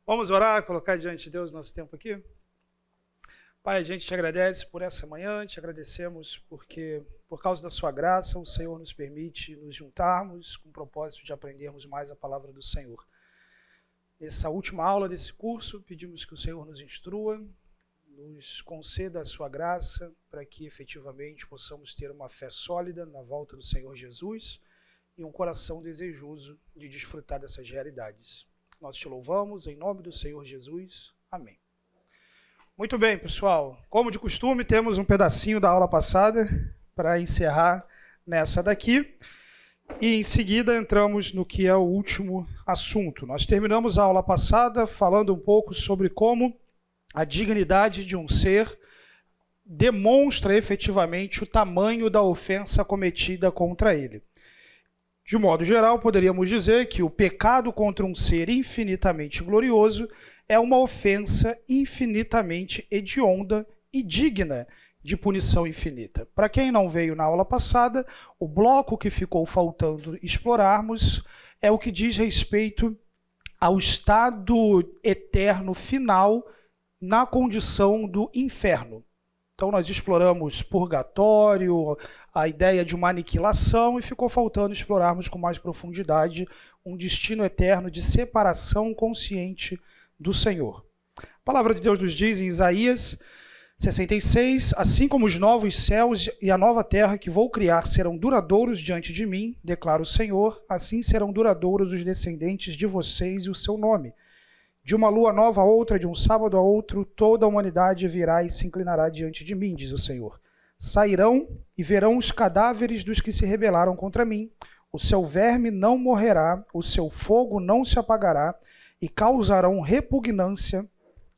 Vamos orar, colocar diante de Deus nosso tempo aqui? Pai, a gente te agradece por essa manhã, te agradecemos porque, por causa da sua graça, o Senhor nos permite nos juntarmos com o propósito de aprendermos mais a palavra do Senhor. Nessa última aula desse curso, pedimos que o Senhor nos instrua, nos conceda a sua graça para que efetivamente possamos ter uma fé sólida na volta do Senhor Jesus e um coração desejoso de desfrutar dessas realidades. Nós te louvamos em nome do Senhor Jesus. Amém. Muito bem, pessoal. Como de costume, temos um pedacinho da aula passada para encerrar nessa daqui. E em seguida entramos no que é o último assunto. Nós terminamos a aula passada falando um pouco sobre como a dignidade de um ser demonstra efetivamente o tamanho da ofensa cometida contra ele. De modo geral, poderíamos dizer que o pecado contra um ser infinitamente glorioso é uma ofensa infinitamente hedionda e digna de punição infinita. Para quem não veio na aula passada, o bloco que ficou faltando explorarmos é o que diz respeito ao estado eterno final na condição do inferno. Então nós exploramos purgatório, a ideia de uma aniquilação, e ficou faltando explorarmos com mais profundidade um destino eterno de separação consciente do Senhor. A palavra de Deus nos diz em Isaías 66, assim como os novos céus e a nova terra que vou criar serão duradouros diante de mim, declara o Senhor, assim serão duradouros os descendentes de vocês e o seu nome. De uma lua nova a outra, de um sábado a outro, toda a humanidade virá e se inclinará diante de mim, diz o Senhor. Sairão e verão os cadáveres dos que se rebelaram contra mim. O seu verme não morrerá, o seu fogo não se apagará, e causarão repugnância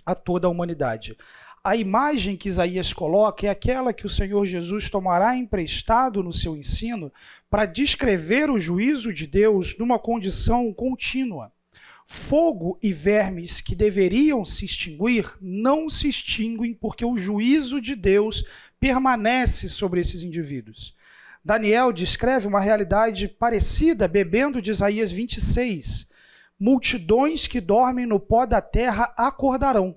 a toda a humanidade. A imagem que Isaías coloca é aquela que o Senhor Jesus tomará emprestado no seu ensino para descrever o juízo de Deus numa condição contínua. Fogo e vermes que deveriam se extinguir não se extinguem porque o juízo de Deus permanece sobre esses indivíduos. Daniel descreve uma realidade parecida bebendo de Isaías 26. Multidões que dormem no pó da terra acordarão,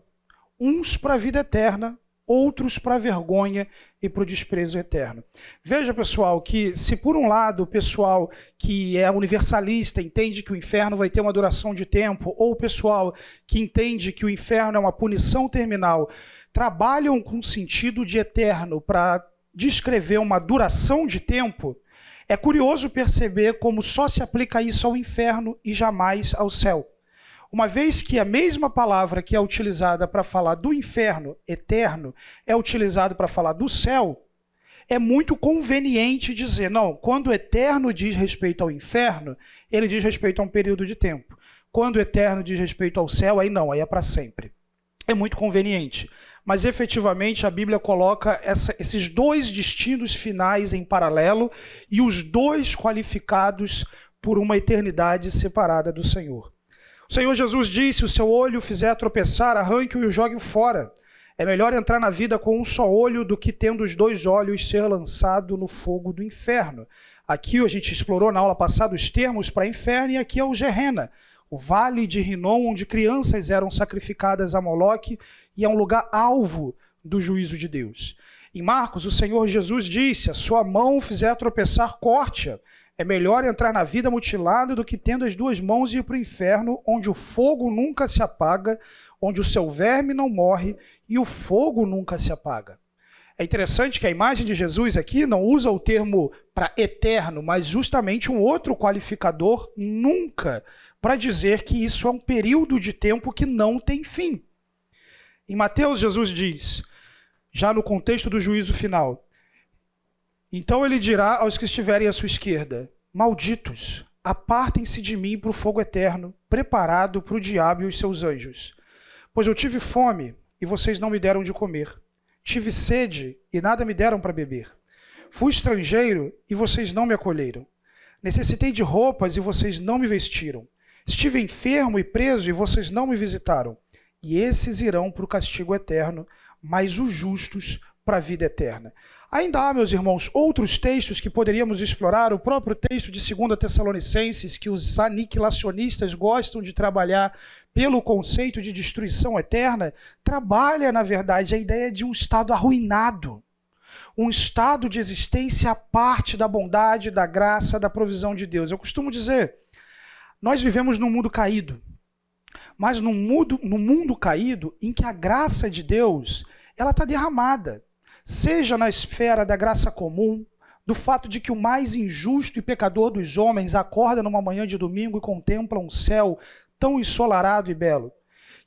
uns para a vida eterna, outros para a vergonha e para o desprezo eterno. Veja, pessoal, que se por um lado o pessoal que é universalista entende que o inferno vai ter uma duração de tempo, ou o pessoal que entende que o inferno é uma punição terminal, trabalham com sentido de eterno para descrever uma duração de tempo, é curioso perceber como só se aplica isso ao inferno e jamais ao céu. Uma vez que a mesma palavra que é utilizada para falar do inferno eterno é utilizada para falar do céu, é muito conveniente dizer, não, quando o eterno diz respeito ao inferno, ele diz respeito a um período de tempo. Quando o eterno diz respeito ao céu, aí não, aí é para sempre. É muito conveniente. Mas efetivamente a Bíblia coloca esses dois destinos finais em paralelo e os dois qualificados por uma eternidade separada do Senhor. O Senhor Jesus disse, se o seu olho fizer tropeçar, arranque-o e o jogue fora. É melhor entrar na vida com um só olho do que tendo os dois olhos ser lançado no fogo do inferno. Aqui a gente explorou na aula passada os termos para inferno e aqui é o Gehenna, o vale de Rinom, onde crianças eram sacrificadas a Moloque e é um lugar alvo do juízo de Deus. Em Marcos, o Senhor Jesus disse, a sua mão fizer tropeçar, corte-a. É melhor entrar na vida mutilado do que tendo as duas mãos e ir para o inferno, onde o fogo nunca se apaga, onde o seu verme não morre e o fogo nunca se apaga. É interessante que a imagem de Jesus aqui não usa o termo para eterno, mas justamente um outro qualificador, nunca, para dizer que isso é um período de tempo que não tem fim. Em Mateus, Jesus diz, já no contexto do juízo final, então ele dirá aos que estiverem à sua esquerda, malditos, apartem-se de mim para o fogo eterno, preparado para o diabo e os seus anjos. Pois eu tive fome e vocês não me deram de comer. Tive sede e nada me deram para beber. Fui estrangeiro e vocês não me acolheram. Necessitei de roupas e vocês não me vestiram. Estive enfermo e preso e vocês não me visitaram. E esses irão para o castigo eterno, mas os justos para a vida eterna. Ainda há, meus irmãos, outros textos que poderíamos explorar, o próprio texto de 2 Tessalonicenses, que os aniquilacionistas gostam de trabalhar pelo conceito de destruição eterna, trabalha, na verdade, a ideia de um estado arruinado. Um estado de existência à parte da bondade, da graça, da provisão de Deus. Eu costumo dizer, nós vivemos num mundo caído, mas num mundo caído em que a graça de Deus ela está derramada, seja na esfera da graça comum, do fato de que o mais injusto e pecador dos homens acorda numa manhã de domingo e contempla um céu tão ensolarado e belo,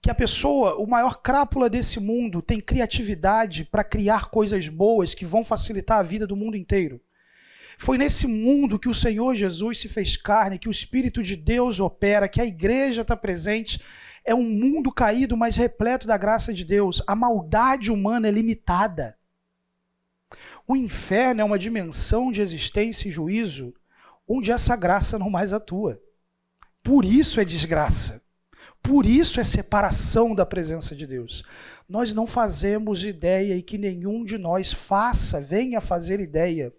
que a pessoa, o maior crápula desse mundo, tem criatividade para criar coisas boas que vão facilitar a vida do mundo inteiro. Foi nesse mundo que o Senhor Jesus se fez carne, que o Espírito de Deus opera, que a igreja está presente. É um mundo caído, mas repleto da graça de Deus. A maldade humana é limitada. O inferno é uma dimensão de existência e juízo onde essa graça não mais atua. Por isso é desgraça. Por isso é separação da presença de Deus. Nós não fazemos ideia e que nenhum de nós venha fazer ideia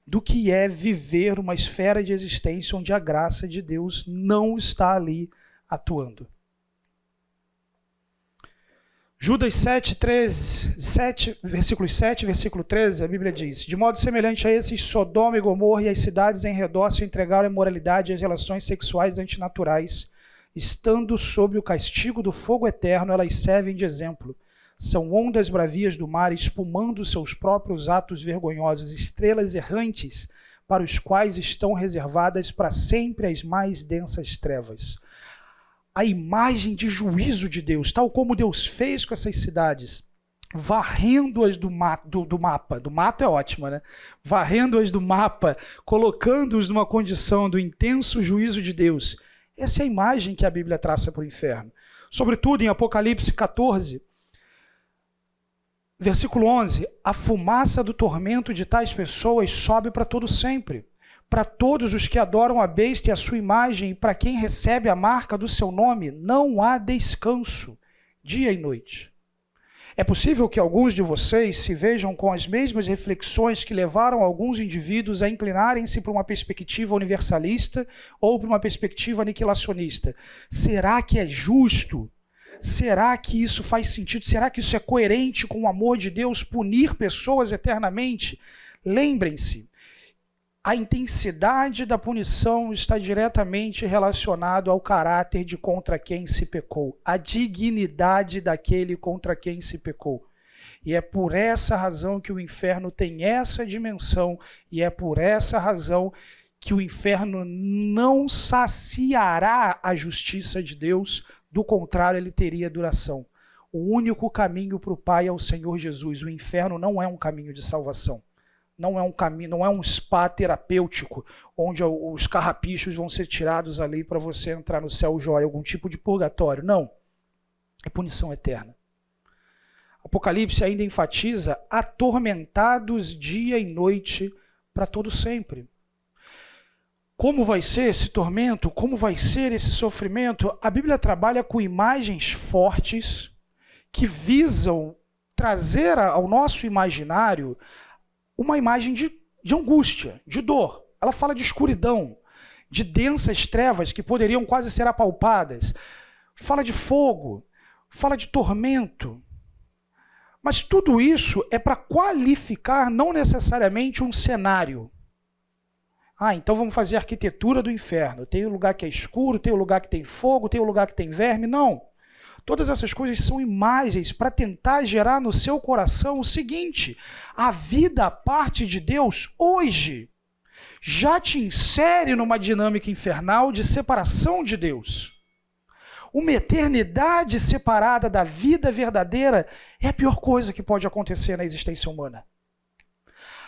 do que é viver uma esfera de existência onde a graça de Deus não está ali atuando. Judas 7, versículos 7 e versículo 13, a Bíblia diz: de modo semelhante a esses, Sodoma e Gomorra e as cidades em redor se entregaram à imoralidade e às relações sexuais antinaturais. Estando sob o castigo do fogo eterno, elas servem de exemplo. São ondas bravias do mar, espumando seus próprios atos vergonhosos, estrelas errantes, para os quais estão reservadas para sempre as mais densas trevas. A imagem de juízo de Deus, tal como Deus fez com essas cidades, varrendo-as do mapa, do mato é ótimo, né? Varrendo-as do mapa, colocando-os numa condição do intenso juízo de Deus. Essa é a imagem que a Bíblia traça para o inferno. Sobretudo em Apocalipse 14, versículo 11, a fumaça do tormento de tais pessoas sobe para todo sempre, para todos os que adoram a besta e a sua imagem, e para quem recebe a marca do seu nome, não há descanso, dia e noite. É possível que alguns de vocês se vejam com as mesmas reflexões que levaram alguns indivíduos a inclinarem-se para uma perspectiva universalista ou para uma perspectiva aniquilacionista. Será que é justo? Será que isso faz sentido? Será que isso é coerente com o amor de Deus punir pessoas eternamente? Lembrem-se, a intensidade da punição está diretamente relacionada ao caráter de contra quem se pecou, a dignidade daquele contra quem se pecou. E é por essa razão que o inferno tem essa dimensão, e é por essa razão que o inferno não saciará a justiça de Deus, do contrário, ele teria duração. O único caminho para o Pai é o Senhor Jesus. O inferno não é um caminho de salvação. Não é um caminho, não é um spa terapêutico onde os carrapichos vão ser tirados ali para você entrar no céu jóia, algum tipo de purgatório. Não. É punição eterna. Apocalipse ainda enfatiza atormentados dia e noite para todo sempre. Como vai ser esse tormento? Como vai ser esse sofrimento? A Bíblia trabalha com imagens fortes que visam trazer ao nosso imaginário uma imagem de angústia, de dor. Ela fala de escuridão, de densas trevas que poderiam quase ser apalpadas. Fala de fogo, fala de tormento. Mas tudo isso é para qualificar não necessariamente um cenário. Então vamos fazer a arquitetura do inferno. Tem um lugar que é escuro, tem um lugar que tem fogo, tem um lugar que tem verme. Não. Todas essas coisas são imagens para tentar gerar no seu coração o seguinte: a vida à parte de Deus hoje já te insere numa dinâmica infernal de separação de Deus. Uma eternidade separada da vida verdadeira é a pior coisa que pode acontecer na existência humana.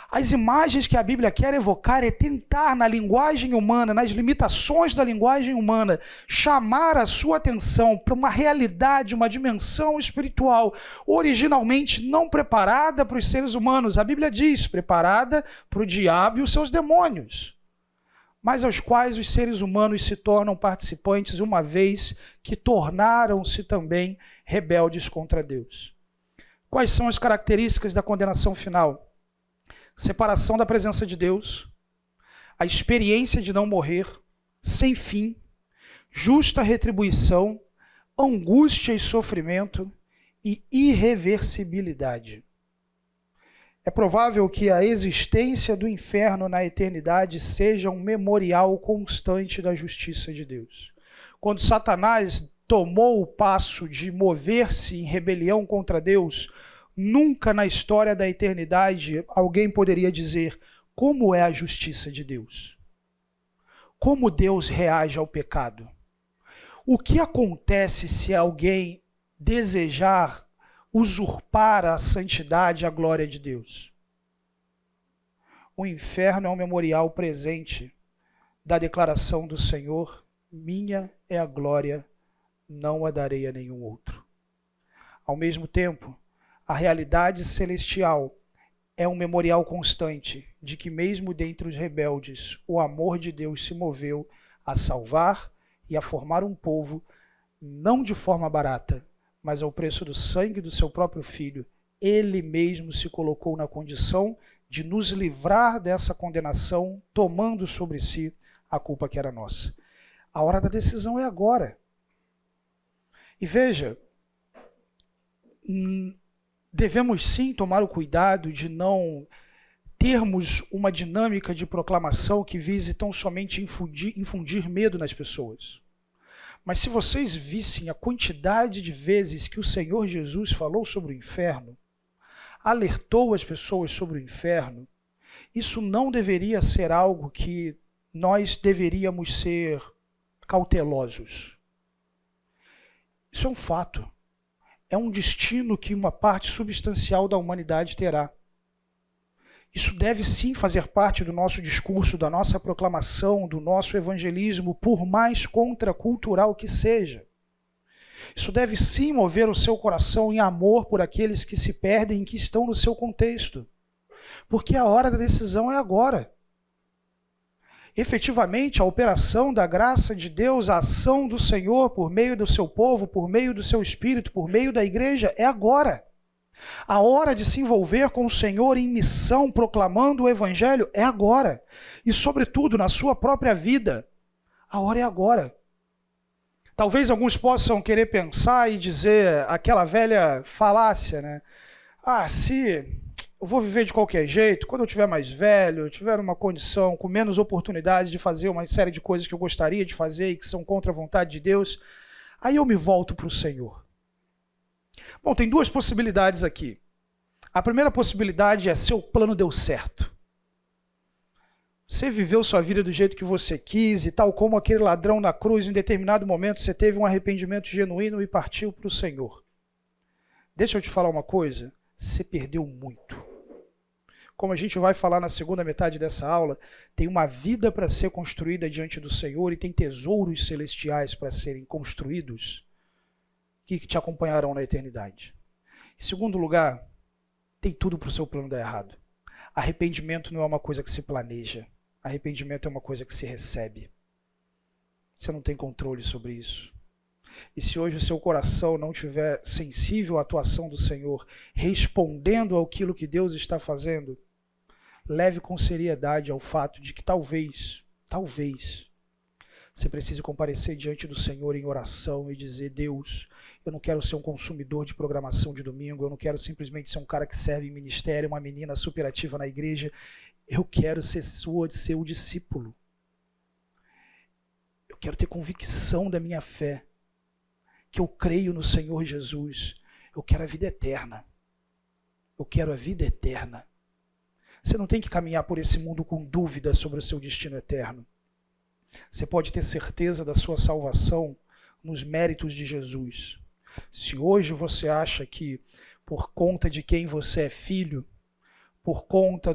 As imagens que a Bíblia quer evocar é tentar, na linguagem humana, nas limitações da linguagem humana, chamar a sua atenção para uma realidade, uma dimensão espiritual, originalmente não preparada para os seres humanos. A Bíblia diz, preparada para o diabo e os seus demônios, mas aos quais os seres humanos se tornam participantes uma vez que tornaram-se também rebeldes contra Deus. Quais são as características da condenação final? Separação da presença de Deus, a experiência de não morrer, sem fim, justa retribuição, angústia e sofrimento e irreversibilidade. É provável que a existência do inferno na eternidade seja um memorial constante da justiça de Deus. Quando Satanás tomou o passo de mover-se em rebelião contra Deus, nunca na história da eternidade alguém poderia dizer como é a justiça de Deus. Como Deus reage ao pecado. O que acontece se alguém desejar usurpar a santidade e a glória de Deus? O inferno é um memorial presente da declaração do Senhor: minha é a glória, não a darei a nenhum outro. Ao mesmo tempo, a realidade celestial é um memorial constante de que mesmo dentre os rebeldes, o amor de Deus se moveu a salvar e a formar um povo, não de forma barata, mas ao preço do sangue do seu próprio Filho. Ele mesmo se colocou na condição de nos livrar dessa condenação, tomando sobre si a culpa que era nossa. A hora da decisão é agora. E veja, devemos sim tomar o cuidado de não termos uma dinâmica de proclamação que vise tão somente infundir medo nas pessoas. Mas se vocês vissem a quantidade de vezes que o Senhor Jesus falou sobre o inferno, alertou as pessoas sobre o inferno, isso não deveria ser algo que nós deveríamos ser cautelosos. Isso é um fato. É um destino que uma parte substancial da humanidade terá. Isso deve sim fazer parte do nosso discurso, da nossa proclamação, do nosso evangelismo, por mais contracultural que seja. Isso deve sim mover o seu coração em amor por aqueles que se perdem e que estão no seu contexto. Porque a hora da decisão é agora. Efetivamente, a operação da graça de Deus, a ação do Senhor por meio do seu povo, por meio do seu Espírito, por meio da igreja, é agora. A hora de se envolver com o Senhor em missão, proclamando o Evangelho, é agora. E, sobretudo, na sua própria vida, a hora é agora. Talvez alguns possam querer pensar e dizer aquela velha falácia, né? Se eu vou viver de qualquer jeito, quando eu tiver mais velho, tiver uma condição com menos oportunidades de fazer uma série de coisas que eu gostaria de fazer e que são contra a vontade de Deus, aí eu me volto para o Senhor. Bom, tem duas possibilidades aqui. A primeira possibilidade é: seu plano deu certo. Você viveu sua vida do jeito que você quis e tal como aquele ladrão na cruz, em determinado momento você teve um arrependimento genuíno e partiu para o Senhor. Deixa eu te falar uma coisa, você perdeu muito. Como a gente vai falar na segunda metade dessa aula, tem uma vida para ser construída diante do Senhor e tem tesouros celestiais para serem construídos que te acompanharão na eternidade. Em segundo lugar, tem tudo para o seu plano dar errado. Arrependimento não é uma coisa que se planeja. Arrependimento é uma coisa que se recebe. Você não tem controle sobre isso. E se hoje o seu coração não estiver sensível à atuação do Senhor, respondendo àquilo que Deus está fazendo, leve com seriedade ao fato de que talvez, você precise comparecer diante do Senhor em oração e dizer: Deus, eu não quero ser um consumidor de programação de domingo, eu não quero simplesmente ser um cara que serve em ministério, uma menina superativa na igreja, eu quero ser seu discípulo. Eu quero ter convicção da minha fé, que eu creio no Senhor Jesus, eu quero a vida eterna. Eu quero a vida eterna. Você não tem que caminhar por esse mundo com dúvidas sobre o seu destino eterno. Você pode ter certeza da sua salvação nos méritos de Jesus. Se hoje você acha que, por conta de quem você é filho, por conta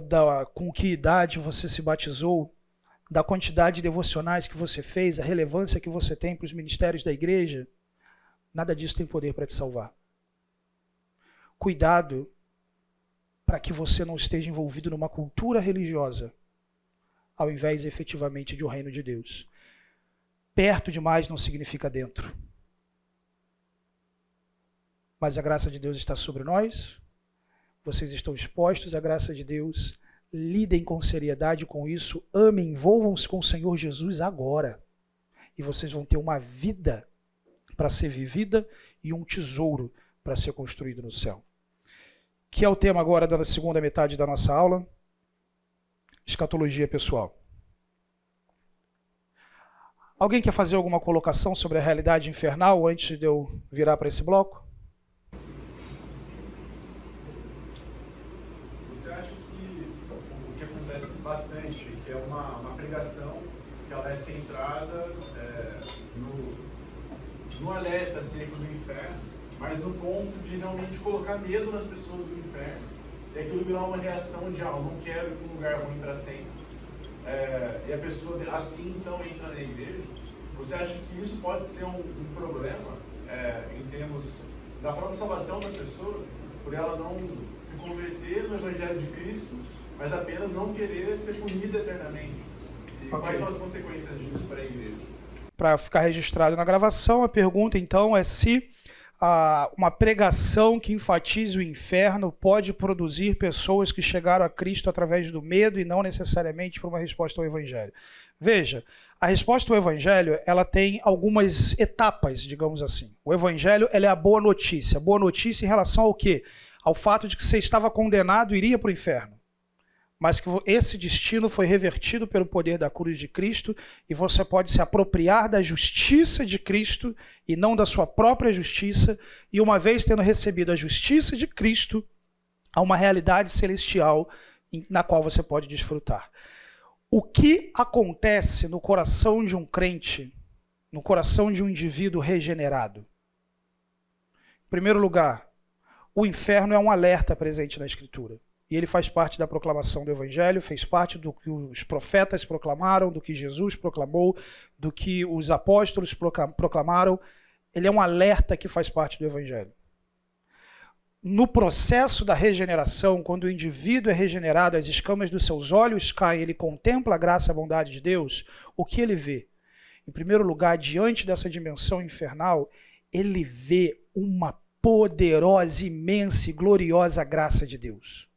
com que idade você se batizou, da quantidade de devocionais que você fez, a relevância que você tem para os ministérios da igreja, nada disso tem poder para te salvar. Cuidado para que você não esteja envolvido numa cultura religiosa, ao invés efetivamente de o reino de Deus. Perto demais não significa dentro. Mas a graça de Deus está sobre nós, vocês estão expostos à graça de Deus, lidem com seriedade com isso, amem, envolvam-se com o Senhor Jesus agora. E vocês vão ter uma vida para ser vivida e um tesouro para ser construído no céu. Que é o tema agora da segunda metade da nossa aula, escatologia pessoal. Alguém quer fazer alguma colocação sobre a realidade infernal antes de eu virar para esse bloco? Você acha que o que acontece bastante, que é uma pregação, que ela é centrada no alerta seco do inferno, mas no ponto de realmente colocar medo nas pessoas do inferno, e aquilo virar uma reação de, eu não quero ir para um lugar ruim para sempre. E a pessoa assim então entra na igreja. Você acha que isso pode ser um problema em termos da própria salvação da pessoa, por ela não se converter no Evangelho de Cristo, mas apenas não querer ser punida eternamente? E quais são as consequências disso para a igreja? Para ficar registrado na gravação, a pergunta então é se uma pregação que enfatize o inferno pode produzir pessoas que chegaram a Cristo através do medo e não necessariamente por uma resposta ao Evangelho. Veja, a resposta ao Evangelho ela tem algumas etapas, digamos assim. O Evangelho ela é a boa notícia. A boa notícia em relação ao quê? Ao fato de que você estava condenado e iria para o inferno. Mas que esse destino foi revertido pelo poder da cruz de Cristo e você pode se apropriar da justiça de Cristo e não da sua própria justiça, e uma vez tendo recebido a justiça de Cristo, há uma realidade celestial na qual você pode desfrutar. O que acontece no coração de um crente, no coração de um indivíduo regenerado? Em primeiro lugar, o inferno é um alerta presente na Escritura. E ele faz parte da proclamação do Evangelho, fez parte do que os profetas proclamaram, do que Jesus proclamou, do que os apóstolos proclamaram. Ele é um alerta que faz parte do Evangelho. No processo da regeneração, quando o indivíduo é regenerado, as escamas dos seus olhos caem, ele contempla a graça e a bondade de Deus, o que ele vê? Em primeiro lugar, diante dessa dimensão infernal, ele vê uma poderosa, imensa e gloriosa graça de Deus.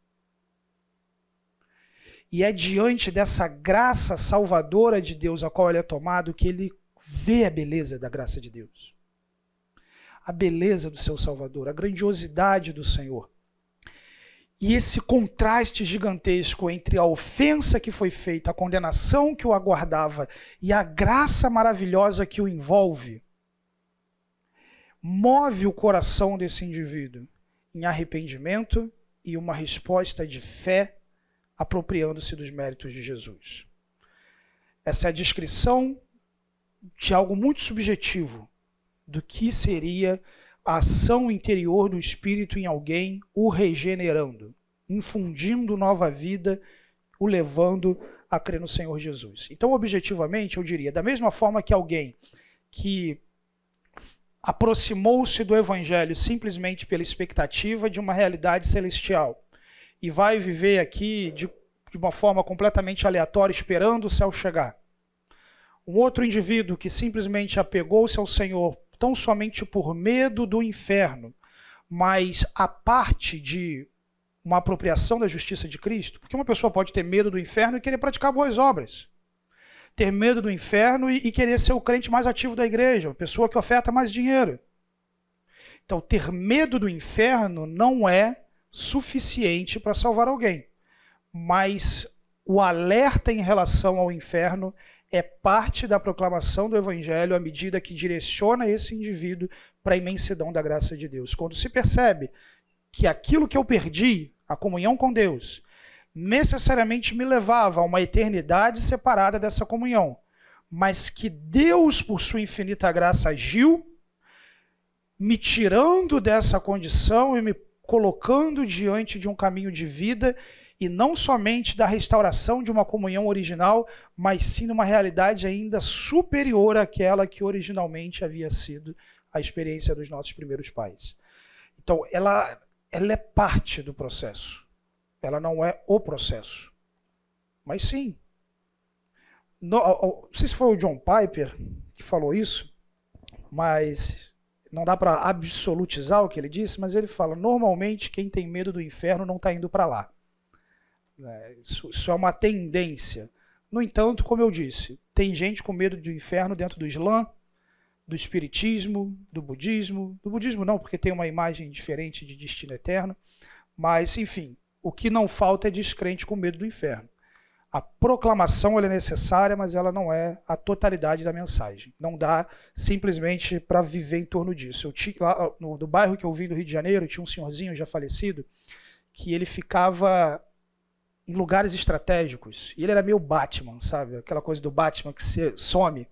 E é diante dessa graça salvadora de Deus a qual ele é tomado que ele vê a beleza da graça de Deus. A beleza do seu Salvador, a grandiosidade do Senhor. E esse contraste gigantesco entre a ofensa que foi feita, a condenação que o aguardava e a graça maravilhosa que o envolve, move o coração desse indivíduo em arrependimento e uma resposta de fé, apropriando-se dos méritos de Jesus. Essa é a descrição de algo muito subjetivo do que seria a ação interior do Espírito em alguém, o regenerando, infundindo nova vida, o levando a crer no Senhor Jesus. Então, objetivamente, eu diria, da mesma forma que alguém que aproximou-se do Evangelho simplesmente pela expectativa de uma realidade celestial, e vai viver aqui de uma forma completamente aleatória, esperando o céu chegar. Um outro indivíduo que simplesmente apegou-se ao Senhor tão somente por medo do inferno, mas a parte de uma apropriação da justiça de Cristo, porque uma pessoa pode ter medo do inferno e querer praticar boas obras. Ter medo do inferno e querer ser o crente mais ativo da igreja, a pessoa que oferta mais dinheiro. Então, ter medo do inferno não é suficiente para salvar alguém. Mas o alerta em relação ao inferno é parte da proclamação do Evangelho à medida que direciona esse indivíduo para a imensidão da graça de Deus. Quando se percebe que aquilo que eu perdi, a comunhão com Deus, necessariamente me levava a uma eternidade separada dessa comunhão, mas que Deus, por sua infinita graça, agiu, me tirando dessa condição e me colocando diante de um caminho de vida, e não somente da restauração de uma comunhão original, mas sim numa realidade ainda superior àquela que originalmente havia sido a experiência dos nossos primeiros pais. Então, ela é parte do processo. Ela não é o processo. Mas sim. Não sei se foi o John Piper que falou isso, mas não dá para absolutizar o que ele disse, mas ele fala, normalmente quem tem medo do inferno não está indo para lá. Isso é uma tendência. No entanto, como eu disse, tem gente com medo do inferno dentro do Islã, do espiritismo, do budismo não, porque tem uma imagem diferente de destino eterno, mas, enfim, o que não falta é descrente com medo do inferno. A proclamação ela é necessária, mas ela não é a totalidade da mensagem. Não dá simplesmente para viver em torno disso. Eu tinha, lá no bairro que eu vim do Rio de Janeiro, tinha um senhorzinho já falecido, que ele ficava em lugares estratégicos. E ele era meio Batman, sabe? Aquela coisa do Batman que você some.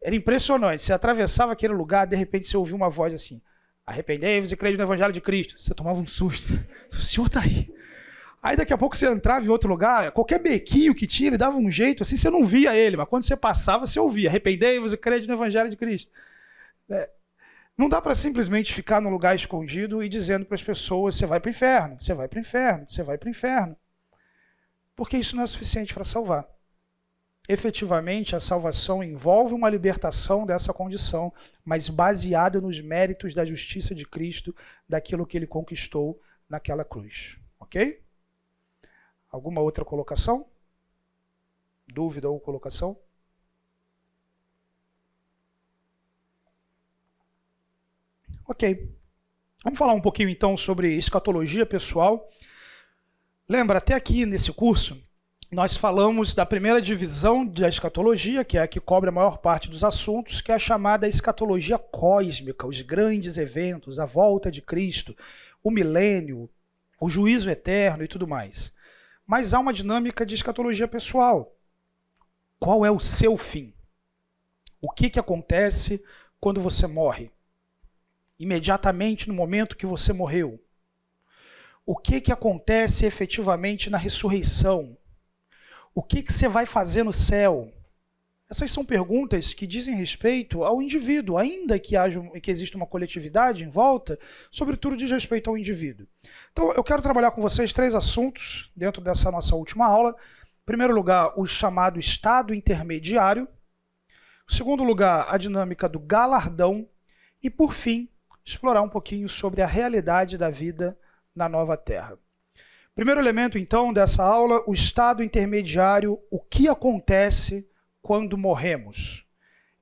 Era impressionante. Você atravessava aquele lugar, de repente você ouvia uma voz assim: arrependei-vos e crede no Evangelho de Cristo. Você tomava um susto. O senhor está aí. Aí daqui a pouco você entrava em outro lugar, qualquer bequinho que tinha, ele dava um jeito, assim, você não via ele, mas quando você passava, você ouvia: arrependei-vos e crede no Evangelho de Cristo. Não dá para simplesmente ficar num lugar escondido e dizendo para as pessoas: você vai para o inferno, você vai para o inferno, você vai para o inferno. Porque isso não é suficiente para salvar. Efetivamente, a salvação envolve uma libertação dessa condição, mas baseada nos méritos da justiça de Cristo, daquilo que ele conquistou naquela cruz. Ok? Alguma outra colocação? Dúvida ou colocação? Ok. Vamos falar um pouquinho então sobre escatologia pessoal. Lembra, até aqui nesse curso, nós falamos da primeira divisão da escatologia, que é a que cobre a maior parte dos assuntos, que é a chamada escatologia cósmica, os grandes eventos, a volta de Cristo, o milênio, o juízo eterno e tudo mais. Mas há uma dinâmica de escatologia pessoal. Qual é o seu fim? O que acontece quando você morre? Imediatamente no momento que você morreu. O que acontece efetivamente na ressurreição? O que você vai fazer no céu? Essas são perguntas que dizem respeito ao indivíduo, ainda que exista uma coletividade em volta, sobretudo diz respeito ao indivíduo. Então, eu quero trabalhar com vocês 3 assuntos dentro dessa nossa última aula. Em primeiro lugar, o chamado estado intermediário. Em segundo lugar, a dinâmica do galardão. E, por fim, explorar um pouquinho sobre a realidade da vida na nova terra. Primeiro elemento, então, dessa aula, o estado intermediário, o que acontece quando morremos.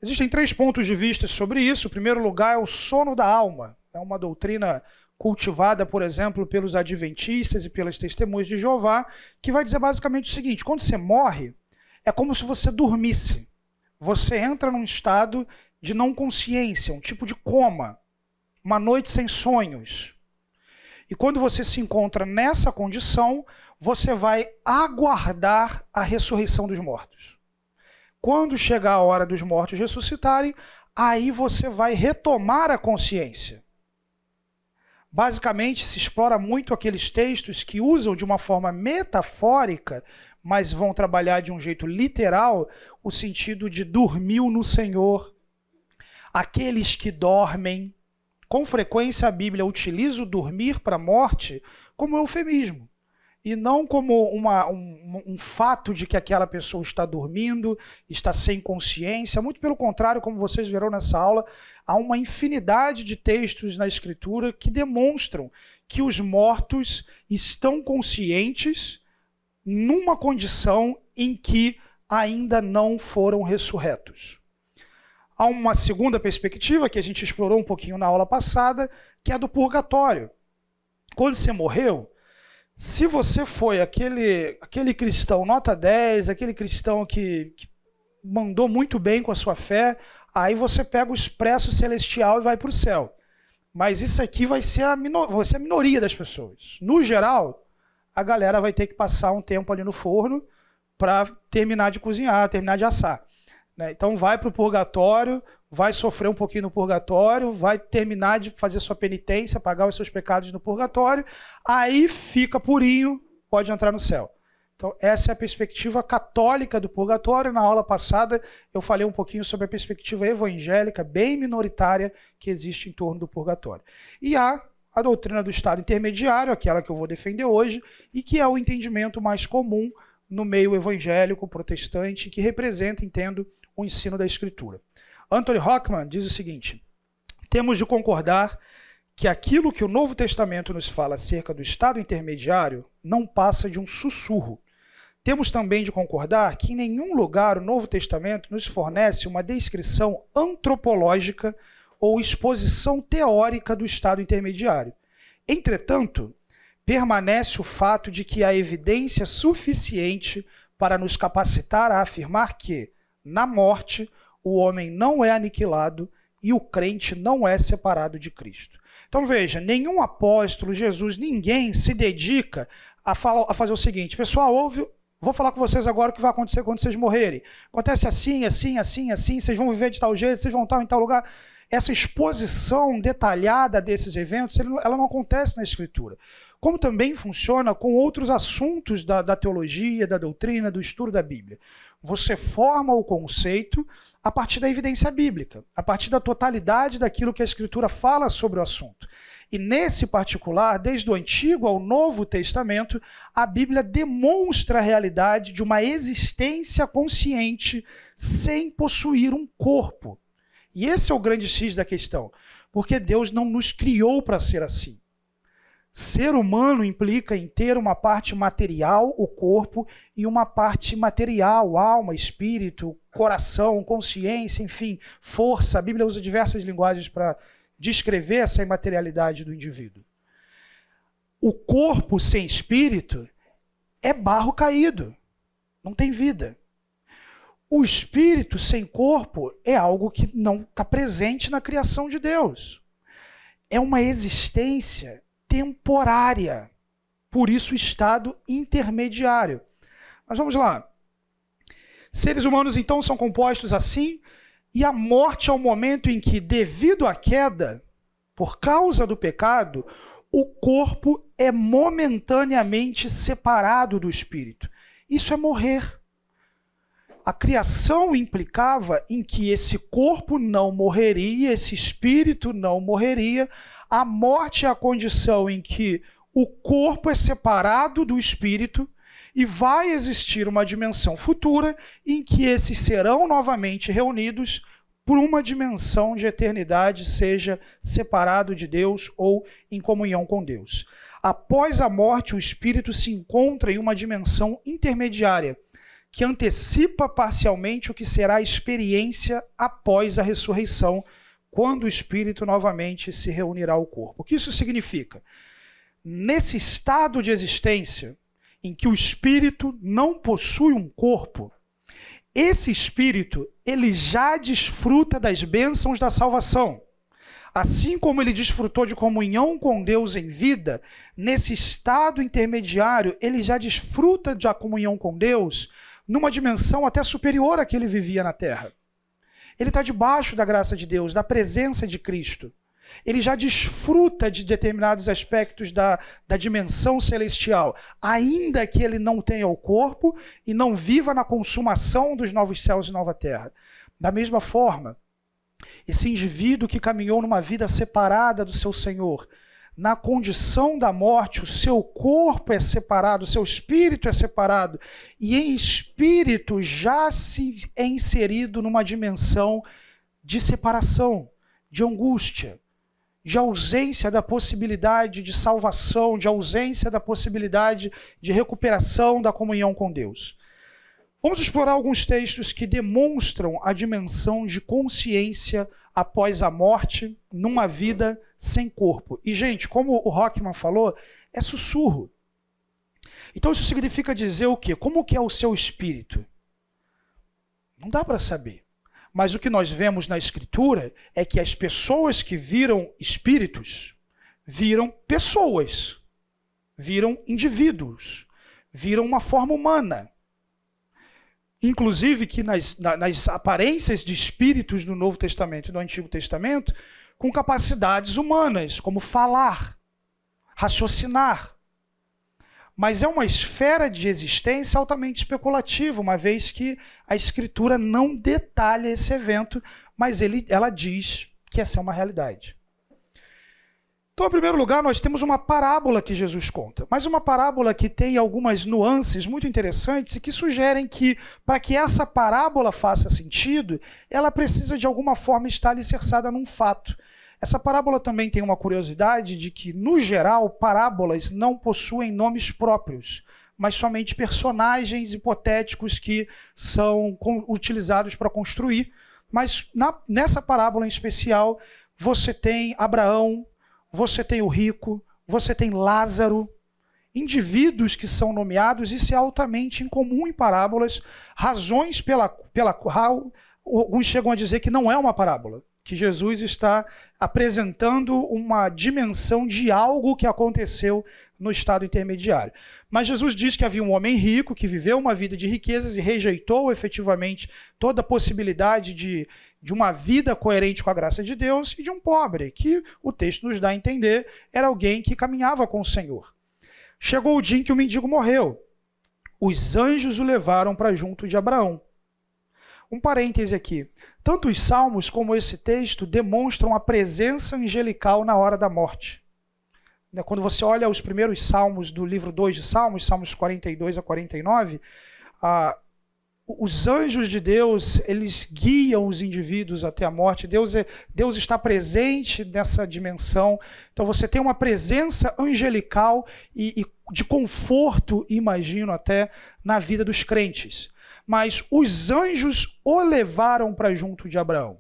Existem 3 pontos de vista sobre isso. O primeiro lugar é o sono da alma. É uma doutrina cultivada, por exemplo, pelos adventistas e pelas testemunhas de Jeová, que vai dizer basicamente o seguinte: quando você morre, é como se você dormisse. Você entra num estado de não consciência, um tipo de coma, uma noite sem sonhos. E quando você se encontra nessa condição, você vai aguardar a ressurreição dos mortos. Quando chegar a hora dos mortos ressuscitarem, aí você vai retomar a consciência. Basicamente, se explora muito aqueles textos que usam de uma forma metafórica, mas vão trabalhar de um jeito literal, o sentido de dormiu no Senhor. Aqueles que dormem. Com frequência a Bíblia utiliza o dormir para a morte como eufemismo. E não como um fato de que aquela pessoa está dormindo, está sem consciência. Muito pelo contrário, como vocês verão nessa aula, há uma infinidade de textos na Escritura que demonstram que os mortos estão conscientes numa condição em que ainda não foram ressurretos. Há uma segunda perspectiva que a gente explorou um pouquinho na aula passada, que é a do purgatório. Quando você morreu, se você foi aquele cristão nota 10, aquele cristão que mandou muito bem com a sua fé, aí você pega o expresso celestial e vai para o céu. Mas isso aqui vai ser a minoria das pessoas. No geral, a galera vai ter que passar um tempo ali no forno para terminar de cozinhar, terminar de assar. Então vai para o purgatório, vai sofrer um pouquinho no purgatório, vai terminar de fazer sua penitência, pagar os seus pecados no purgatório, aí fica purinho, pode entrar no céu. Então essa é a perspectiva católica do purgatório. Na aula passada eu falei um pouquinho sobre a perspectiva evangélica, bem minoritária, que existe em torno do purgatório. E há a doutrina do estado intermediário, aquela que eu vou defender hoje, e que é o entendimento mais comum no meio evangélico protestante, que representa, entendo, o ensino da Escritura. Anthony Hockman diz o seguinte: temos de concordar que aquilo que o Novo Testamento nos fala acerca do estado intermediário não passa de um sussurro. temos também de concordar que em nenhum lugar o Novo Testamento nos fornece uma descrição antropológica ou exposição teórica do estado intermediário. Entretanto, permanece o fato de que há evidência suficiente para nos capacitar a afirmar que, na morte, o homem não é aniquilado e o crente não é separado de Cristo. Então veja, nenhum apóstolo, Jesus, ninguém se dedica a fazer o seguinte: pessoal, vou falar com vocês agora o que vai acontecer quando vocês morrerem. Acontece assim, assim, assim, assim, vocês vão viver de tal jeito, vocês vão estar em tal lugar. Essa exposição detalhada desses eventos, ela não acontece na Escritura. Como também funciona com outros assuntos da teologia, da doutrina, do estudo da Bíblia. Você forma o conceito a partir da evidência bíblica, a partir da totalidade daquilo que a Escritura fala sobre o assunto. E nesse particular, desde o Antigo ao Novo Testamento, a Bíblia demonstra a realidade de uma existência consciente sem possuir um corpo. E esse é o grande X da questão, porque Deus não nos criou para ser assim. Ser humano implica em ter uma parte material, o corpo, e uma parte material, alma, espírito, coração, consciência, enfim, força. A Bíblia usa diversas linguagens para descrever essa imaterialidade do indivíduo. O corpo sem espírito é barro caído, não tem vida. O espírito sem corpo é algo que não está presente na criação de Deus. É uma existência temporária, por isso o estado intermediário. Mas vamos lá. Seres humanos então são compostos assim, e a morte é o momento em que, devido à queda, por causa do pecado, o corpo é momentaneamente separado do espírito. Isso é morrer. A criação implicava em que esse corpo não morreria, esse espírito não morreria. A morte é a condição em que o corpo é separado do espírito e vai existir uma dimensão futura em que esses serão novamente reunidos por uma dimensão de eternidade, seja separado de Deus ou em comunhão com Deus. Após a morte, o espírito se encontra em uma dimensão intermediária, que antecipa parcialmente o que será a experiência após a ressurreição, quando o espírito novamente se reunirá ao corpo. O que isso significa? Nesse estado de existência, em que o espírito não possui um corpo, esse espírito ele já desfruta das bênçãos da salvação. Assim como ele desfrutou de comunhão com Deus em vida, nesse estado intermediário, ele já desfruta da comunhão com Deus numa dimensão até superior à que ele vivia na terra. Ele está debaixo da graça de Deus, da presença de Cristo. Ele já desfruta de determinados aspectos da dimensão celestial, ainda que ele não tenha o corpo e não viva na consumação dos novos céus e nova terra. Da mesma forma, esse indivíduo que caminhou numa vida separada do seu Senhor, na condição da morte, o seu corpo é separado, o seu espírito é separado, e em espírito já se é inserido numa dimensão de separação, de angústia, de ausência da possibilidade de salvação, de ausência da possibilidade de recuperação da comunhão com Deus. Vamos explorar alguns textos que demonstram a dimensão de consciência após a morte numa vida sem corpo. E, gente, como o Rockman falou, é sussurro. Então isso significa dizer o quê? Como que é o seu espírito? Não dá para saber. Mas o que nós vemos na Escritura é que as pessoas que viram espíritos, viram pessoas, viram indivíduos, viram uma forma humana. Inclusive que nas aparências de espíritos do Novo Testamento e do Antigo Testamento, com capacidades humanas, como falar, raciocinar. Mas é uma esfera de existência altamente especulativa, uma vez que a Escritura não detalha esse evento, mas ela diz que essa é uma realidade. Então, em primeiro lugar, nós temos uma parábola que Jesus conta, mas uma parábola que tem algumas nuances muito interessantes e que sugerem que, para que essa parábola faça sentido, ela precisa de alguma forma estar alicerçada num fato. Essa parábola também tem uma curiosidade de que, no geral, parábolas não possuem nomes próprios, mas somente personagens hipotéticos que são utilizados para construir. Mas nessa parábola em especial, você tem Abraão, você tem o rico, você tem Lázaro, indivíduos que são nomeados. Isso é altamente incomum em parábolas, razões pela qual alguns chegam a dizer que não é uma parábola, que Jesus está apresentando uma dimensão de algo que aconteceu no estado intermediário. Mas Jesus diz que havia um homem rico que viveu uma vida de riquezas e rejeitou efetivamente toda a possibilidade de uma vida coerente com a graça de Deus, e de um pobre, que o texto nos dá a entender era alguém que caminhava com o Senhor. Chegou o dia em que o mendigo morreu. Os anjos o levaram para junto de Abraão. Um parêntese aqui. Tanto os salmos como esse texto demonstram a presença angelical na hora da morte. Quando você olha os primeiros salmos do livro 2 de Salmos, Salmos 42 a 49, os anjos de Deus, eles guiam os indivíduos até a morte. Deus está presente nessa dimensão. Então você tem uma presença angelical e de conforto, imagino até, na vida dos crentes. Mas os anjos o levaram para junto de Abraão.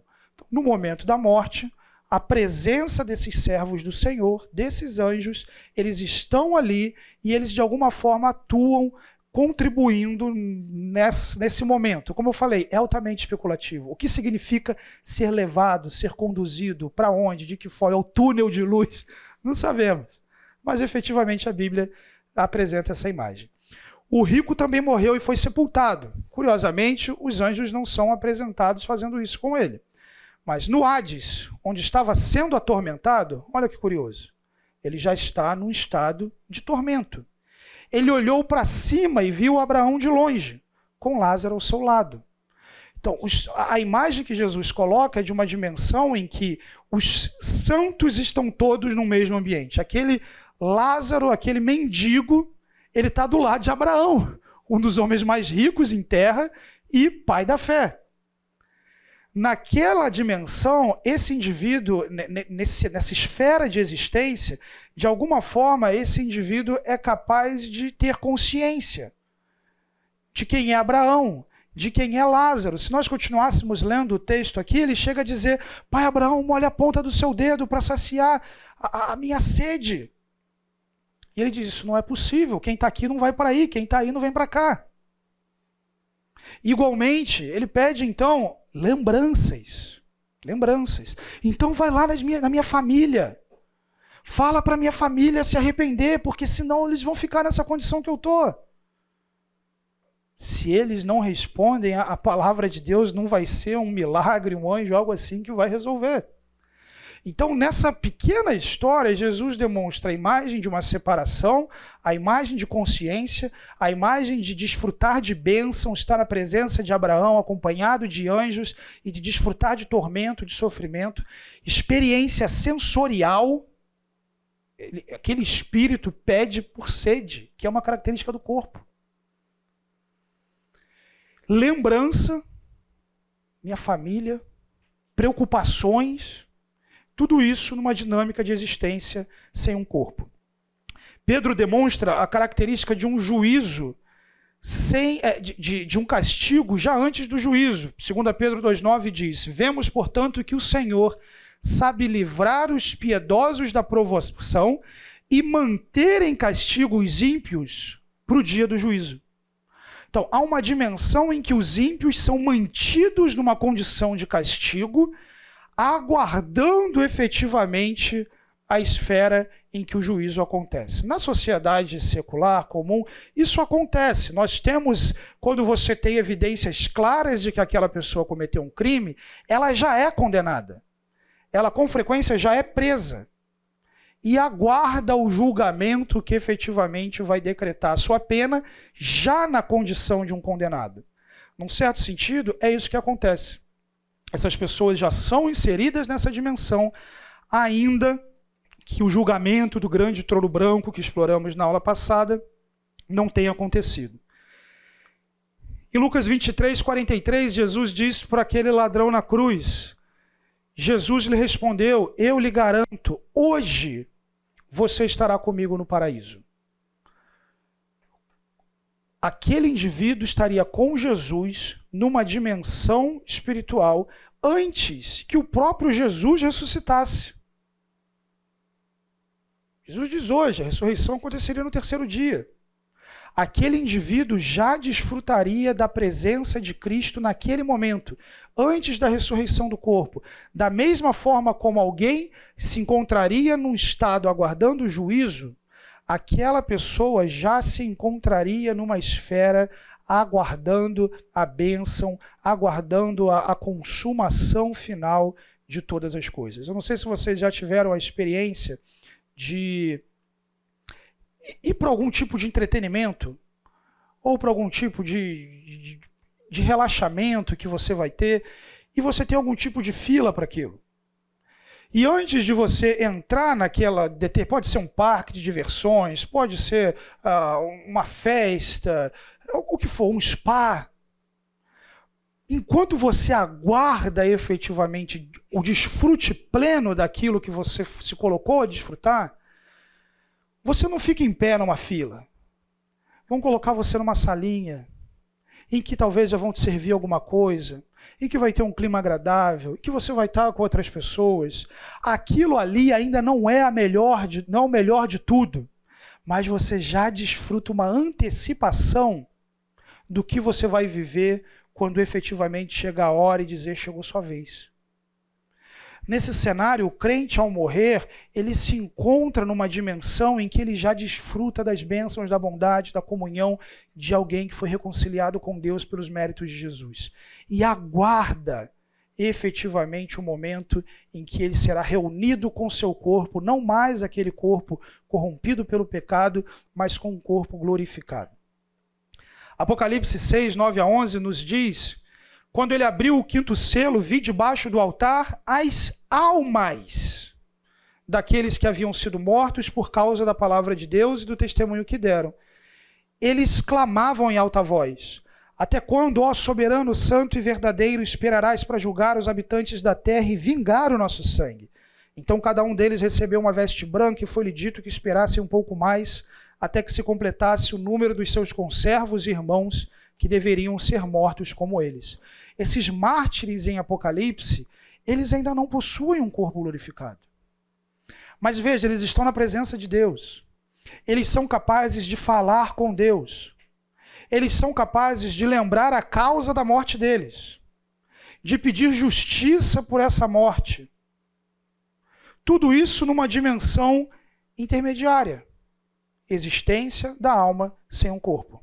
No momento da morte, a presença desses servos do Senhor, desses anjos, eles estão ali e eles de alguma forma atuam contribuindo nesse momento. Como eu falei, é altamente especulativo. O que significa ser levado, ser conduzido, para onde, de que forma? É o túnel de luz? Não sabemos. Mas efetivamente a Bíblia apresenta essa imagem. O rico também morreu e foi sepultado. Curiosamente, os anjos não são apresentados fazendo isso com ele. Mas no Hades, onde estava sendo atormentado, olha que curioso, ele já está num estado de tormento. Ele olhou para cima e viu Abraão de longe, com Lázaro ao seu lado. Então, a imagem que Jesus coloca é de uma dimensão em que os santos estão todos no mesmo ambiente. Aquele Lázaro, aquele mendigo, ele está do lado de Abraão, um dos homens mais ricos em terra e pai da fé. Naquela dimensão, esse indivíduo, nessa esfera de existência, de alguma forma, esse indivíduo é capaz de ter consciência de quem é Abraão, de quem é Lázaro. Se nós continuássemos lendo o texto aqui, ele chega a dizer: Pai Abraão, molha a ponta do seu dedo para saciar a minha sede. E ele diz: isso não é possível, quem está aqui não vai para aí, quem está aí não vem para cá. Igualmente, ele pede então lembranças. Então vai lá na minha família. Fala para minha família se arrepender, porque senão eles vão ficar nessa condição que eu estou. Se eles não respondem, a palavra de Deus não vai ser um milagre, um anjo, algo assim que vai resolver. Então, nessa pequena história, Jesus demonstra a imagem de uma separação, a imagem de consciência, a imagem de desfrutar de bênção, estar na presença de Abraão, acompanhado de anjos, e de desfrutar de tormento, de sofrimento, experiência sensorial. Aquele espírito pede por sede, que é uma característica do corpo. Lembrança, minha família, preocupações, tudo isso numa dinâmica de existência sem um corpo. Pedro demonstra a característica de um juízo, de um castigo já antes do juízo. 2 Pedro 2,9 diz: vemos, portanto, que o Senhor sabe livrar os piedosos da provação e manter em castigo os ímpios para o dia do juízo. Então, há uma dimensão em que os ímpios são mantidos numa condição de castigo, aguardando efetivamente a esfera em que o juízo acontece. Na sociedade secular comum, isso acontece. Nós temos, quando você tem evidências claras de que aquela pessoa cometeu um crime, ela já é condenada. Ela, com frequência, já é presa. E aguarda o julgamento que efetivamente vai decretar a sua pena, já na condição de um condenado. Num certo sentido, é isso que acontece. Essas pessoas já são inseridas nessa dimensão, ainda que o julgamento do grande trono branco que exploramos na aula passada não tenha acontecido. Em Lucas 23, 43, Jesus diz para aquele ladrão na cruz, Jesus lhe respondeu: eu lhe garanto, hoje você estará comigo no paraíso. aquele indivíduo estaria com Jesus numa dimensão espiritual antes que o próprio Jesus ressuscitasse. Jesus diz hoje, a ressurreição aconteceria no terceiro dia. Aquele indivíduo já desfrutaria da presença de Cristo naquele momento, antes da ressurreição do corpo. Da mesma forma como alguém se encontraria num estado aguardando o juízo, aquela pessoa já se encontraria numa esfera aguardando a bênção, aguardando a consumação final de todas as coisas. Eu não sei se vocês já tiveram a experiência de ir para algum tipo de entretenimento ou para algum tipo de relaxamento que você vai ter e você tem algum tipo de fila para aquilo. E antes de você entrar naquela, pode ser um parque de diversões, pode ser uma festa, o que for, um spa. Enquanto você aguarda efetivamente o desfrute pleno daquilo que você se colocou a desfrutar, você não fica em pé numa fila. Vão colocar você numa salinha, em que talvez já vão te servir alguma coisa, em que vai ter um clima agradável, em que você vai estar com outras pessoas. Aquilo ali ainda não é não o melhor de tudo, mas você já desfruta uma antecipação do que você vai viver quando efetivamente chega a hora e dizer chegou sua vez. Nesse cenário, o crente, ao morrer, ele se encontra numa dimensão em que ele já desfruta das bênçãos, da bondade, da comunhão de alguém que foi reconciliado com Deus pelos méritos de Jesus. E aguarda efetivamente o momento em que ele será reunido com seu corpo, não mais aquele corpo corrompido pelo pecado, mas com um corpo glorificado. Apocalipse 6, 9 a 11 nos diz: quando ele abriu o quinto selo, vi debaixo do altar as almas daqueles que haviam sido mortos por causa da palavra de Deus e do testemunho que deram. Eles clamavam em alta voz: até quando, ó soberano, santo e verdadeiro, esperarás para julgar os habitantes da terra e vingar o nosso sangue? Então cada um deles recebeu uma veste branca e foi-lhe dito que esperasse um pouco mais, até que se completasse o número dos seus conservos e irmãos que deveriam ser mortos como eles. Esses mártires em Apocalipse, eles ainda não possuem um corpo glorificado. Mas veja, eles estão na presença de Deus. Eles são capazes de falar com Deus. Eles são capazes de lembrar a causa da morte deles, de pedir justiça por essa morte. Tudo isso numa dimensão intermediária. Existência da alma sem um corpo.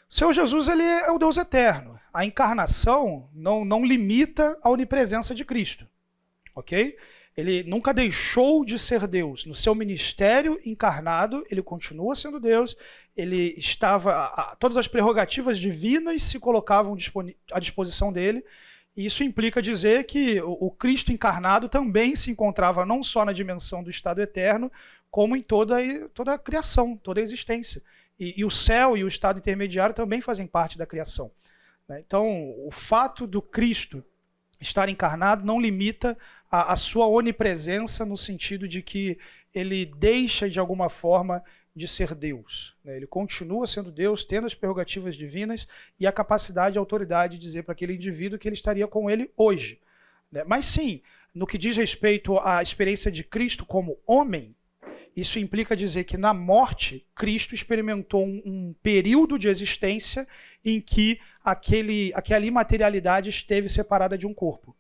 O Senhor Jesus, ele é o Deus eterno. A encarnação não limita a onipresença de Cristo. Ok? Ele nunca deixou de ser Deus. No seu ministério encarnado, ele continua sendo Deus. Ele estava, todas as prerrogativas divinas se colocavam à disposição dele. E isso implica dizer que o Cristo encarnado também se encontrava não só na dimensão do estado eterno, como em toda a criação, toda a existência. E o céu e o estado intermediário também fazem parte da criação. Então, o fato do Cristo estar encarnado não limita a sua onipresença no sentido de que ele deixa, de alguma forma, de ser Deus. Ele continua sendo Deus, tendo as prerrogativas divinas e a capacidade e a autoridade de dizer para aquele indivíduo que ele estaria com ele hoje. Mas sim, no que diz respeito à experiência de Cristo como homem, isso implica dizer que na morte, Cristo experimentou um período de existência em que aquela imaterialidade esteve separada de um corpo.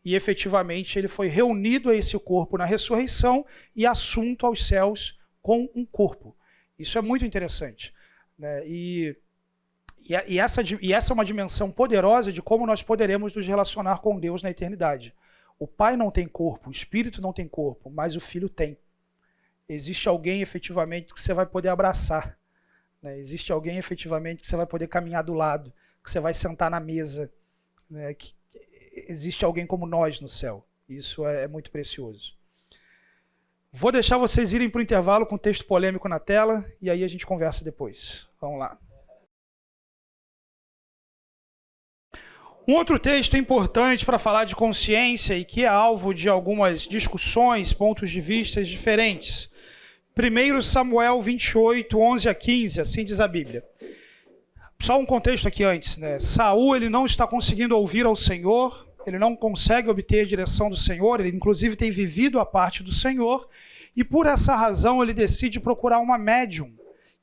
E efetivamente ele foi reunido a esse corpo na ressurreição e assunto aos céus com um corpo. Isso é muito interessante. E essa é uma dimensão poderosa de como nós poderemos nos relacionar com Deus na eternidade. O Pai não tem corpo, o Espírito não tem corpo, mas o Filho tem. Existe alguém efetivamente que você vai poder abraçar. Existe alguém efetivamente que você vai poder caminhar do lado, que você vai sentar na mesa. Existe alguém como nós no céu. Isso é muito precioso. Vou deixar vocês irem para o intervalo com o texto polêmico na tela e aí a gente conversa depois. Vamos lá. Um outro texto importante para falar de consciência e que é alvo de algumas discussões, pontos de vista diferentes. 1 Samuel 28, 11 a 15, assim diz a Bíblia. Só um contexto aqui antes, né? Saul, ele não está conseguindo ouvir ao Senhor, ele não consegue obter a direção do Senhor, ele inclusive tem vivido a parte do Senhor, e por essa razão ele decide procurar uma médium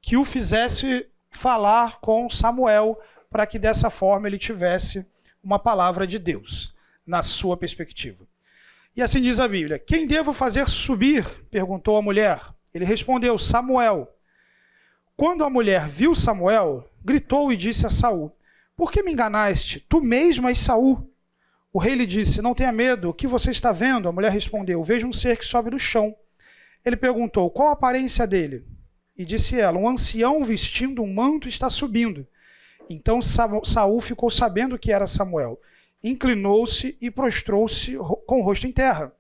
que o fizesse falar com Samuel, para que dessa forma ele tivesse uma palavra de Deus, na sua perspectiva. E assim diz a Bíblia: quem devo fazer subir? Perguntou a mulher. Ele respondeu: Samuel. Quando a mulher viu Samuel, gritou e disse a Saul: por que me enganaste? Tu mesmo és Saul. O rei lhe disse: não tenha medo, o que você está vendo? A mulher respondeu: vejo um ser que sobe do chão. Ele perguntou: qual a aparência dele? E disse ela: um ancião vestindo um manto está subindo. Então Saul ficou sabendo que era Samuel. Inclinou-se e prostrou-se com o rosto em terra.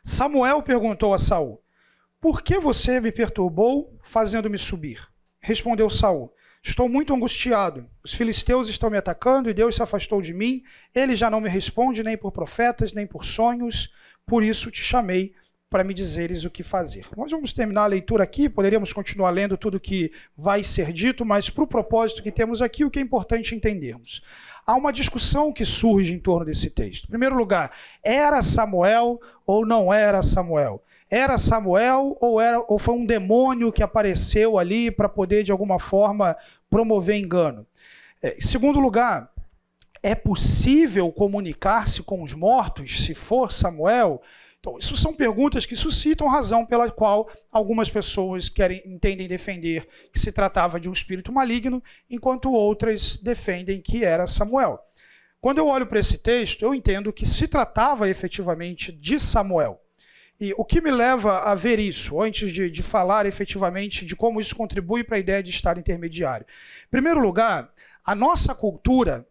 Samuel perguntou a Saul: por que você me perturbou, fazendo-me subir? Respondeu Saul: estou muito angustiado. Os filisteus estão me atacando e Deus se afastou de mim. Ele já não me responde nem por profetas, nem por sonhos. Por isso te chamei, para me dizeres o que fazer. Nós vamos terminar a leitura aqui, poderíamos continuar lendo tudo que vai ser dito, mas para o propósito que temos aqui, o que é importante entendermos. Há uma discussão que surge em torno desse texto. Em primeiro lugar, era Samuel ou não era Samuel? Era Samuel ou foi um demônio que apareceu ali para poder, de alguma forma, promover engano? Em segundo lugar, é possível comunicar-se com os mortos se for Samuel? Então, isso são perguntas que suscitam razão pela qual algumas pessoas entendem defender que se tratava de um espírito maligno, enquanto outras defendem que era Samuel. Quando eu olho para esse texto, eu entendo que se tratava efetivamente de Samuel. E o que me leva a ver isso, antes de falar efetivamente de como isso contribui para a ideia de estado intermediário? Em primeiro lugar, a nossa cultura,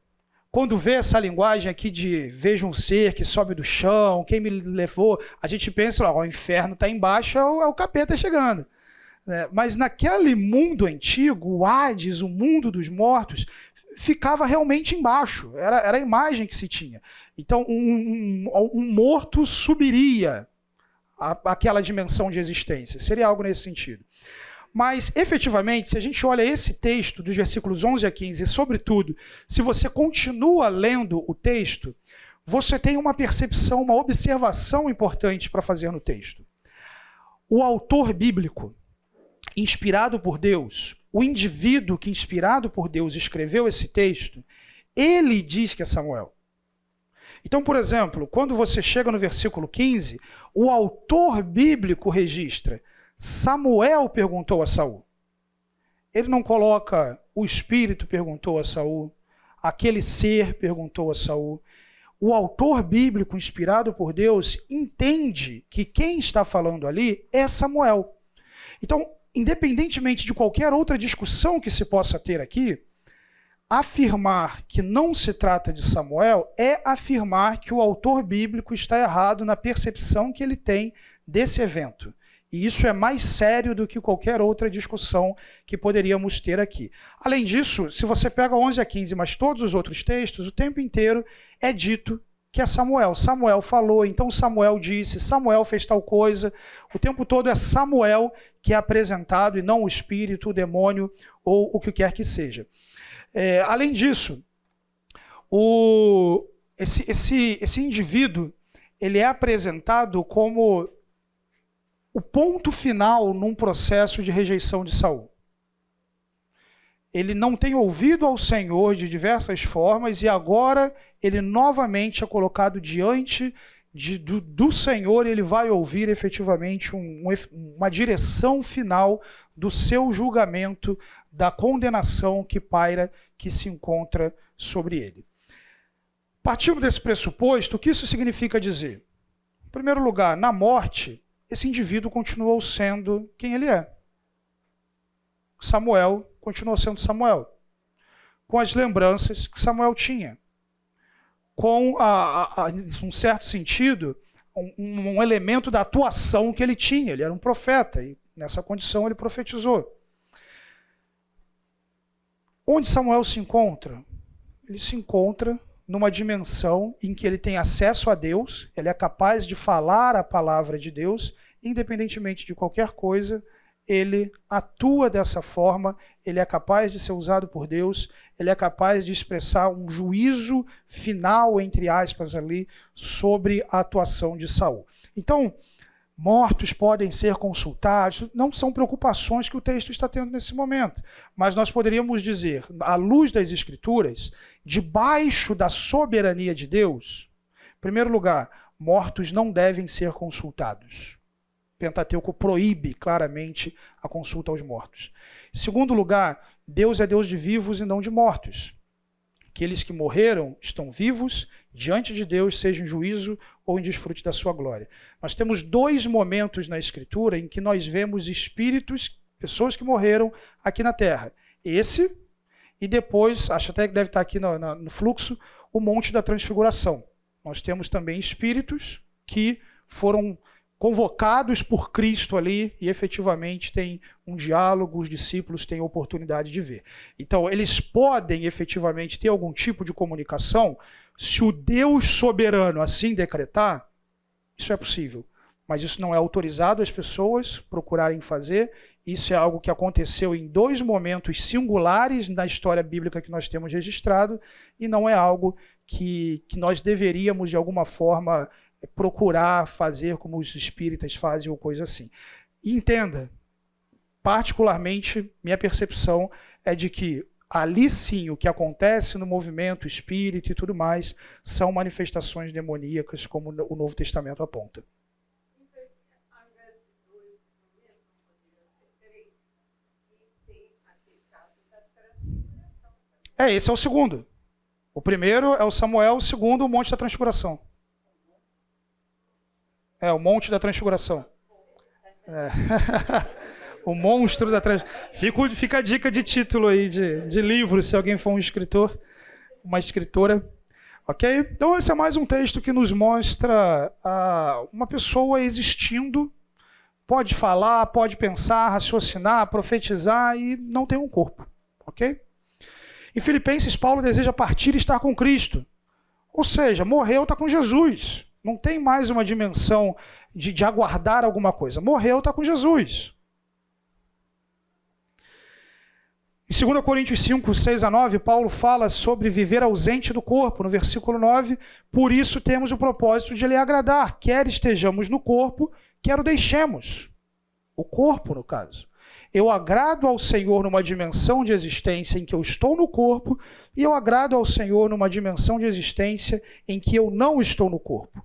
quando vê essa linguagem aqui de vejo um ser que sobe do chão, quem me levou, a gente pensa, ó, o inferno está embaixo, é o capeta chegando. Mas naquele mundo antigo, o Hades, o mundo dos mortos, ficava realmente embaixo, era a imagem que se tinha. Então um morto subiria àquela dimensão de existência, seria algo nesse sentido. Mas, efetivamente, se a gente olha esse texto, dos versículos 11 a 15, e, sobretudo, se você continua lendo o texto, você tem uma percepção, uma observação importante para fazer no texto. O autor bíblico, inspirado por Deus, o indivíduo que, inspirado por Deus, escreveu esse texto, ele diz que é Samuel. Então, por exemplo, quando você chega no versículo 15, o autor bíblico registra: Samuel perguntou a Saul. Ele não coloca o espírito perguntou a Saul, aquele ser perguntou a Saul. O autor bíblico inspirado por Deus entende que quem está falando ali é Samuel. Então, independentemente de qualquer outra discussão que se possa ter aqui, afirmar que não se trata de Samuel é afirmar que o autor bíblico está errado na percepção que ele tem desse evento. E isso é mais sério do que qualquer outra discussão que poderíamos ter aqui. Além disso, se você pega 11 a 15, mas todos os outros textos, o tempo inteiro é dito que é Samuel. Samuel falou, então Samuel disse, Samuel fez tal coisa. O tempo todo é Samuel que é apresentado e não o espírito, o demônio ou o que quer que seja. Além disso, esse indivíduo ele é apresentado como o ponto final num processo de rejeição de Saul. Ele não tem ouvido ao Senhor de diversas formas e agora ele novamente é colocado diante do Senhor e ele vai ouvir efetivamente uma direção final do seu julgamento, da condenação que paira, que se encontra sobre ele. Partindo desse pressuposto, o que isso significa dizer? Em primeiro lugar, na morte, esse indivíduo continuou sendo quem ele é. Samuel continuou sendo Samuel, com as lembranças que Samuel tinha, com, em um certo sentido, um elemento da atuação que ele tinha. Ele era um profeta e nessa condição ele profetizou. Onde Samuel se encontra? Ele se encontra numa dimensão em que ele tem acesso a Deus, ele é capaz de falar a palavra de Deus, independentemente de qualquer coisa, ele atua dessa forma, ele é capaz de ser usado por Deus, ele é capaz de expressar um juízo final, entre aspas, ali, sobre a atuação de Saul. Então, mortos podem ser consultados, não são preocupações que o texto está tendo nesse momento, mas nós poderíamos dizer, à luz das Escrituras, debaixo da soberania de Deus, em primeiro lugar, mortos não devem ser consultados. O Pentateuco proíbe claramente a consulta aos mortos. Em segundo lugar, Deus é Deus de vivos e não de mortos. Aqueles que morreram estão vivos diante de Deus, seja em juízo ou em desfrute da sua glória. Nós temos dois momentos na Escritura em que nós vemos espíritos, pessoas que morreram aqui na Terra. Esse, e depois, acho até que deve estar aqui no fluxo, o Monte da Transfiguração. Nós temos também espíritos que foram convocados por Cristo ali e efetivamente tem um diálogo, os discípulos têm a oportunidade de ver. Então, eles podem efetivamente ter algum tipo de comunicação, se o Deus soberano assim decretar, isso é possível. Mas isso não é autorizado as pessoas procurarem fazer, isso é algo que aconteceu em dois momentos singulares na história bíblica que nós temos registrado, e não é algo que nós deveríamos, de alguma forma, procurar fazer como os espíritas fazem ou coisa assim. E entenda, particularmente, minha percepção é de que ali sim, o que acontece no movimento espírita e tudo mais, são manifestações demoníacas, como o Novo Testamento aponta. Esse é o segundo. O primeiro é o Samuel, o segundo o Monte da Transfiguração. O Monte da Transfiguração. O monstro da transfiguração. Fica a dica de título aí de livro, se alguém for um escritor, uma escritora. Ok? Então esse é mais um texto que nos mostra uma pessoa existindo, pode falar, pode pensar, raciocinar, profetizar e não tem um corpo. Ok? Em Filipenses, Paulo deseja partir e estar com Cristo. Ou seja, morreu, está com Jesus. Não tem mais uma dimensão de aguardar alguma coisa. Morreu, está com Jesus. Em 2 Coríntios 5, 6 a 9, Paulo fala sobre viver ausente do corpo. No versículo 9, por isso temos o propósito de lhe agradar, quer estejamos no corpo, quer o deixemos. O corpo, no caso. Eu agrado ao Senhor numa dimensão de existência em que eu estou no corpo, e eu agrado ao Senhor numa dimensão de existência em que eu não estou no corpo.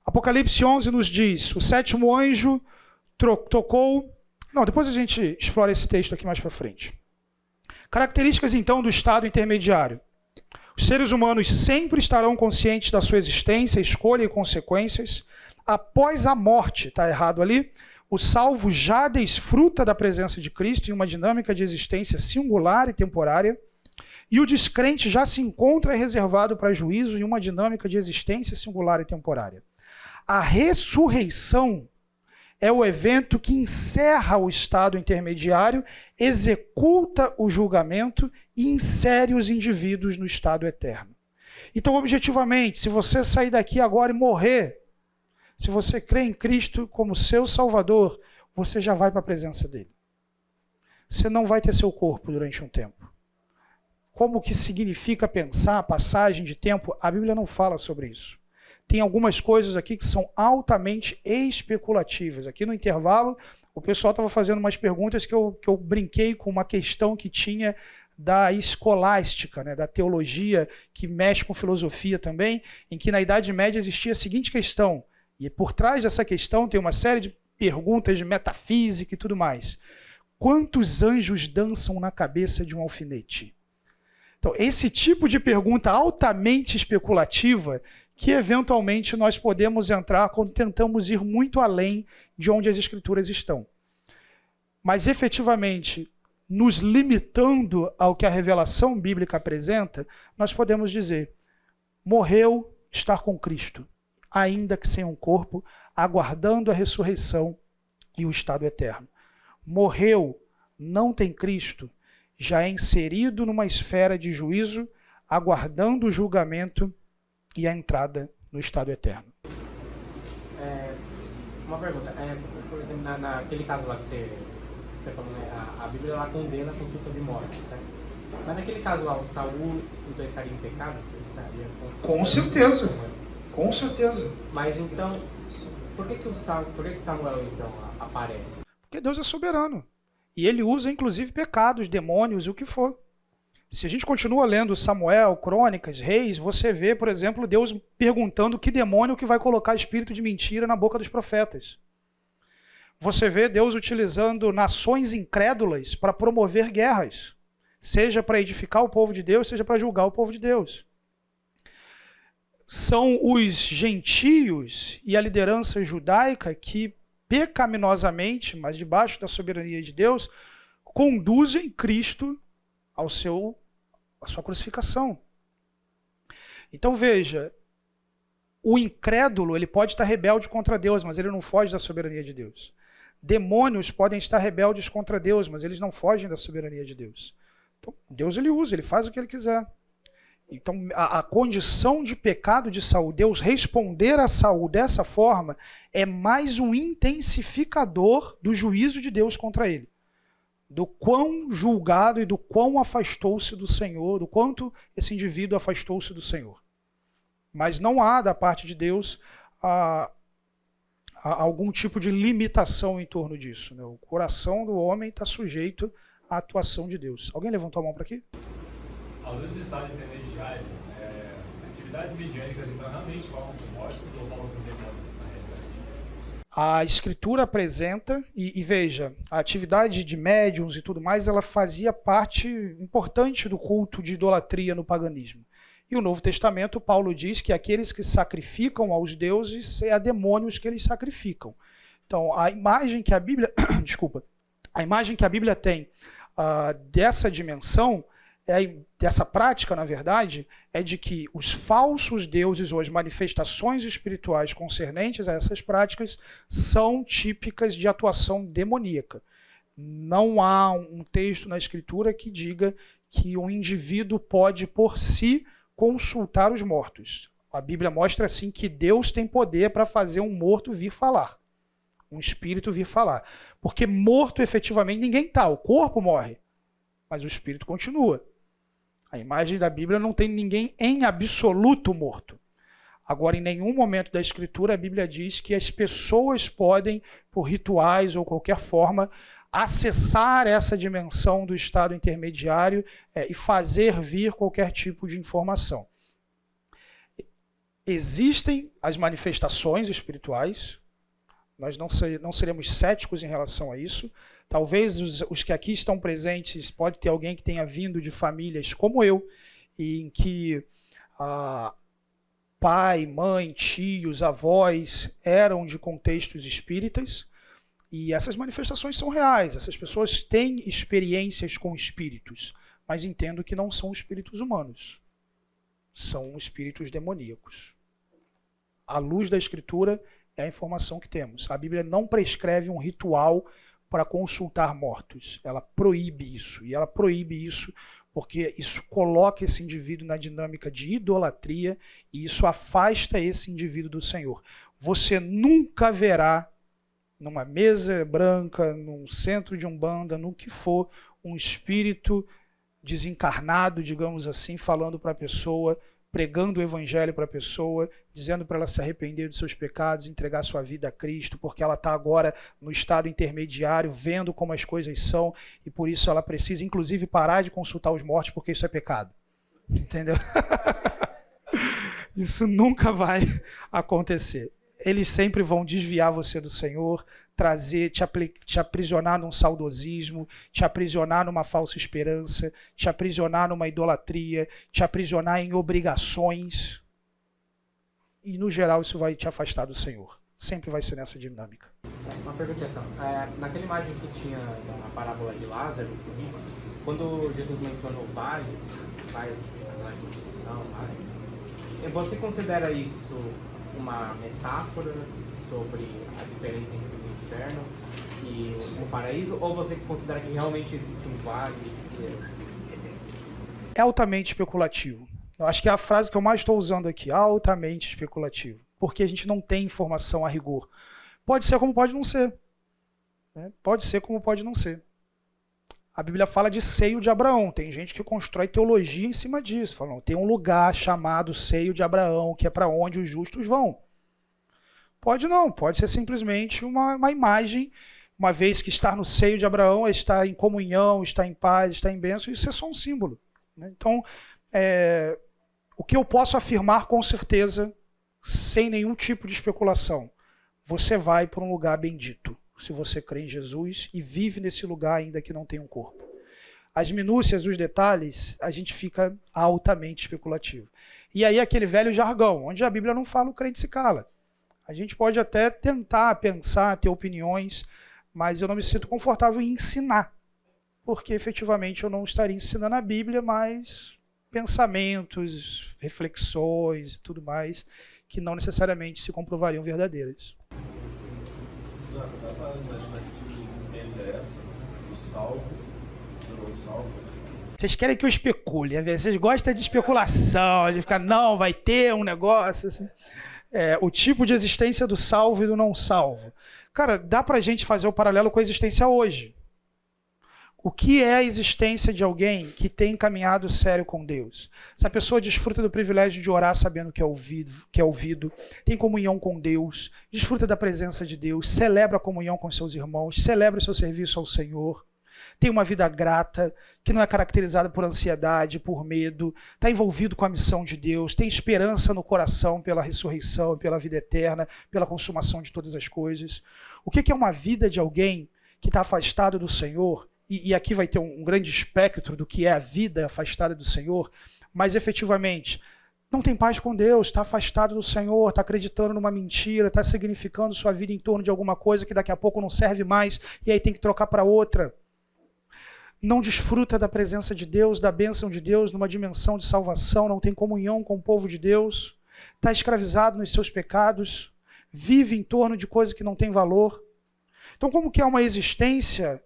Apocalipse 11 nos diz, o sétimo anjo tocou... Não, depois a gente explora esse texto aqui mais para frente. Características, então, do estado intermediário. Os seres humanos sempre estarão conscientes da sua existência, escolha e consequências. Após a morte, está errado ali, o salvo já desfruta da presença de Cristo em uma dinâmica de existência singular e temporária, e o descrente já se encontra reservado para juízo em uma dinâmica de existência singular e temporária. A ressurreição é o evento que encerra o estado intermediário, executa o julgamento e insere os indivíduos no estado eterno. Então, objetivamente, se você sair daqui agora e morrer, se você crê em Cristo como seu Salvador, você já vai para a presença dele. Você não vai ter seu corpo durante um tempo. Como que significa pensar a passagem de tempo? A Bíblia não fala sobre isso. Tem algumas coisas aqui que são altamente especulativas. Aqui no intervalo, o pessoal estava fazendo umas perguntas que eu brinquei com uma questão que tinha da escolástica, né, da teologia, que mexe com filosofia também, em que na Idade Média existia a seguinte questão, e por trás dessa questão tem uma série de perguntas de metafísica e tudo mais. Quantos anjos dançam na cabeça de um alfinete? Então, esse tipo de pergunta altamente especulativa que eventualmente nós podemos entrar quando tentamos ir muito além de onde as Escrituras estão. Mas efetivamente, nos limitando ao que a revelação bíblica apresenta, nós podemos dizer, morreu estar com Cristo, ainda que sem um corpo, aguardando a ressurreição e o estado eterno. Morreu, não tem Cristo, já é inserido numa esfera de juízo, aguardando o julgamento e a entrada no estado eterno. Uma pergunta, por exemplo, naquele caso lá que você falou, né, a Bíblia ela condena a consulta de morte, certo? Mas naquele caso lá, o Saul então estaria em pecado? Estaria Com certeza, com certeza. Mas então, por que Samuel então aparece? Porque Deus é soberano. E ele usa, inclusive, pecados, demônios, o que for. Se a gente continua lendo Samuel, Crônicas, Reis, você vê, por exemplo, Deus perguntando que demônio que vai colocar espírito de mentira na boca dos profetas. Você vê Deus utilizando nações incrédulas para promover guerras, seja para edificar o povo de Deus, seja para julgar o povo de Deus. São os gentios e a liderança judaica que, pecaminosamente, mas debaixo da soberania de Deus, conduzem Cristo a sua crucificação. Então veja, o incrédulo ele pode estar rebelde contra Deus, mas ele não foge da soberania de Deus. Demônios podem estar rebeldes contra Deus, mas eles não fogem da soberania de Deus. Então Deus ele usa, ele faz o que ele quiser. Então a condição de pecado de Saul, Deus responder a Saul dessa forma, é mais um intensificador do juízo de Deus contra ele. Do quão julgado e do quão afastou-se do Senhor, do quanto esse indivíduo afastou-se do Senhor. Mas não há, da parte de Deus, algum tipo de limitação em torno disso, né? O coração do homem está sujeito à atuação de Deus. Alguém levantou a mão para aqui? À luz do estado intermediário, atividades mediânicas então realmente falam com mortos ou falam com demônios na realidade? A Escritura apresenta, e veja, a atividade de médiuns e tudo mais, ela fazia parte importante do culto de idolatria no paganismo. E o Novo Testamento, Paulo diz que aqueles que sacrificam aos deuses é a demônios que eles sacrificam. Então, a imagem que a Bíblia, a imagem que a Bíblia tem dessa dimensão, dessa prática, na verdade, é de que os falsos deuses ou as manifestações espirituais concernentes a essas práticas são típicas de atuação demoníaca. Não há um texto na Escritura que diga que um indivíduo pode, por si, consultar os mortos. A Bíblia mostra, assim, que Deus tem poder para fazer um morto vir falar, um espírito vir falar. Porque morto, efetivamente, ninguém está, o corpo morre, mas o espírito continua. A imagem da Bíblia não tem ninguém em absoluto morto. Agora, em nenhum momento da Escritura, a Bíblia diz que as pessoas podem, por rituais ou qualquer forma, acessar essa dimensão do estado intermediário e fazer vir qualquer tipo de informação. Existem as manifestações espirituais, nós não seremos céticos em relação a isso. Talvez os que aqui estão presentes, pode ter alguém que tenha vindo de famílias como eu, em que pai, mãe, tios, avós eram de contextos espíritas, e essas manifestações são reais, essas pessoas têm experiências com espíritos, mas entendo que não são espíritos humanos, são espíritos demoníacos. À luz da Escritura é a informação que temos. A Bíblia não prescreve um ritual para consultar mortos, ela proíbe isso, e ela proíbe isso porque isso coloca esse indivíduo na dinâmica de idolatria e isso afasta esse indivíduo do Senhor. Você nunca verá numa mesa branca, num centro de umbanda, no que for, um espírito desencarnado, digamos assim, falando para a pessoa, pregando o evangelho para a pessoa, dizendo para ela se arrepender dos seus pecados, entregar sua vida a Cristo, porque ela está agora no estado intermediário, vendo como as coisas são, e por isso ela precisa, inclusive, parar de consultar os mortos, porque isso é pecado. Entendeu? Isso nunca vai acontecer. Eles sempre vão desviar você do Senhor, te aprisionar num saudosismo, te aprisionar numa falsa esperança, te aprisionar numa idolatria, te aprisionar em obrigações. E, no geral, isso vai te afastar do Senhor. Sempre vai ser nessa dinâmica. Uma pergunta, naquela imagem que tinha da parábola de Lázaro, quando Jesus mencionou o vale, faz aquela descrição, você considera isso uma metáfora sobre a diferença entre o inferno e o paraíso, ou você considera que realmente existe um vale? É altamente especulativo. Eu acho que é a frase que eu mais estou usando aqui, altamente especulativo, porque a gente não tem informação a rigor. Pode ser como pode não ser. Né? Pode ser como pode não ser. A Bíblia fala de seio de Abraão. Tem gente que constrói teologia em cima disso. Falam, tem um lugar chamado seio de Abraão, que é para onde os justos vão. Pode não, pode ser simplesmente uma imagem, uma vez que estar no seio de Abraão é estar em comunhão, estar em paz, estar em bênção, isso é só um símbolo. Né? Então, o que eu posso afirmar com certeza, sem nenhum tipo de especulação, você vai para um lugar bendito, se você crê em Jesus e vive nesse lugar ainda que não tenha um corpo. As minúcias, os detalhes, a gente fica altamente especulativo. E aí aquele velho jargão, onde a Bíblia não fala, o crente se cala. A gente pode até tentar pensar, ter opiniões, mas eu não me sinto confortável em ensinar, porque efetivamente eu não estaria ensinando a Bíblia, mas pensamentos, reflexões e tudo mais, que não necessariamente se comprovariam verdadeiras. Dá para imaginar que tipo de existência é essa? O salvo, do não salvo? Vocês querem que eu especule, né? Vocês gostam de especulação, de ficar, não, vai ter um negócio assim. O tipo de existência do salvo e do não salvo. Cara, dá pra gente fazer o paralelo com a existência hoje. O que é a existência de alguém que tem caminhado sério com Deus? Essa pessoa desfruta do privilégio de orar sabendo que é ouvido, tem comunhão com Deus, desfruta da presença de Deus, celebra a comunhão com seus irmãos, celebra o seu serviço ao Senhor, tem uma vida grata, que não é caracterizada por ansiedade, por medo, está envolvido com a missão de Deus, tem esperança no coração pela ressurreição, pela vida eterna, pela consumação de todas as coisas. O que é uma vida de alguém que está afastado do Senhor? E aqui vai ter um grande espectro do que é a vida afastada do Senhor, mas efetivamente não tem paz com Deus, está afastado do Senhor, está acreditando numa mentira, está significando sua vida em torno de alguma coisa que daqui a pouco não serve mais e aí tem que trocar para outra. Não desfruta da presença de Deus, da bênção de Deus, numa dimensão de salvação, não tem comunhão com o povo de Deus, está escravizado nos seus pecados, vive em torno de coisas que não têm valor. Então, como que é uma existência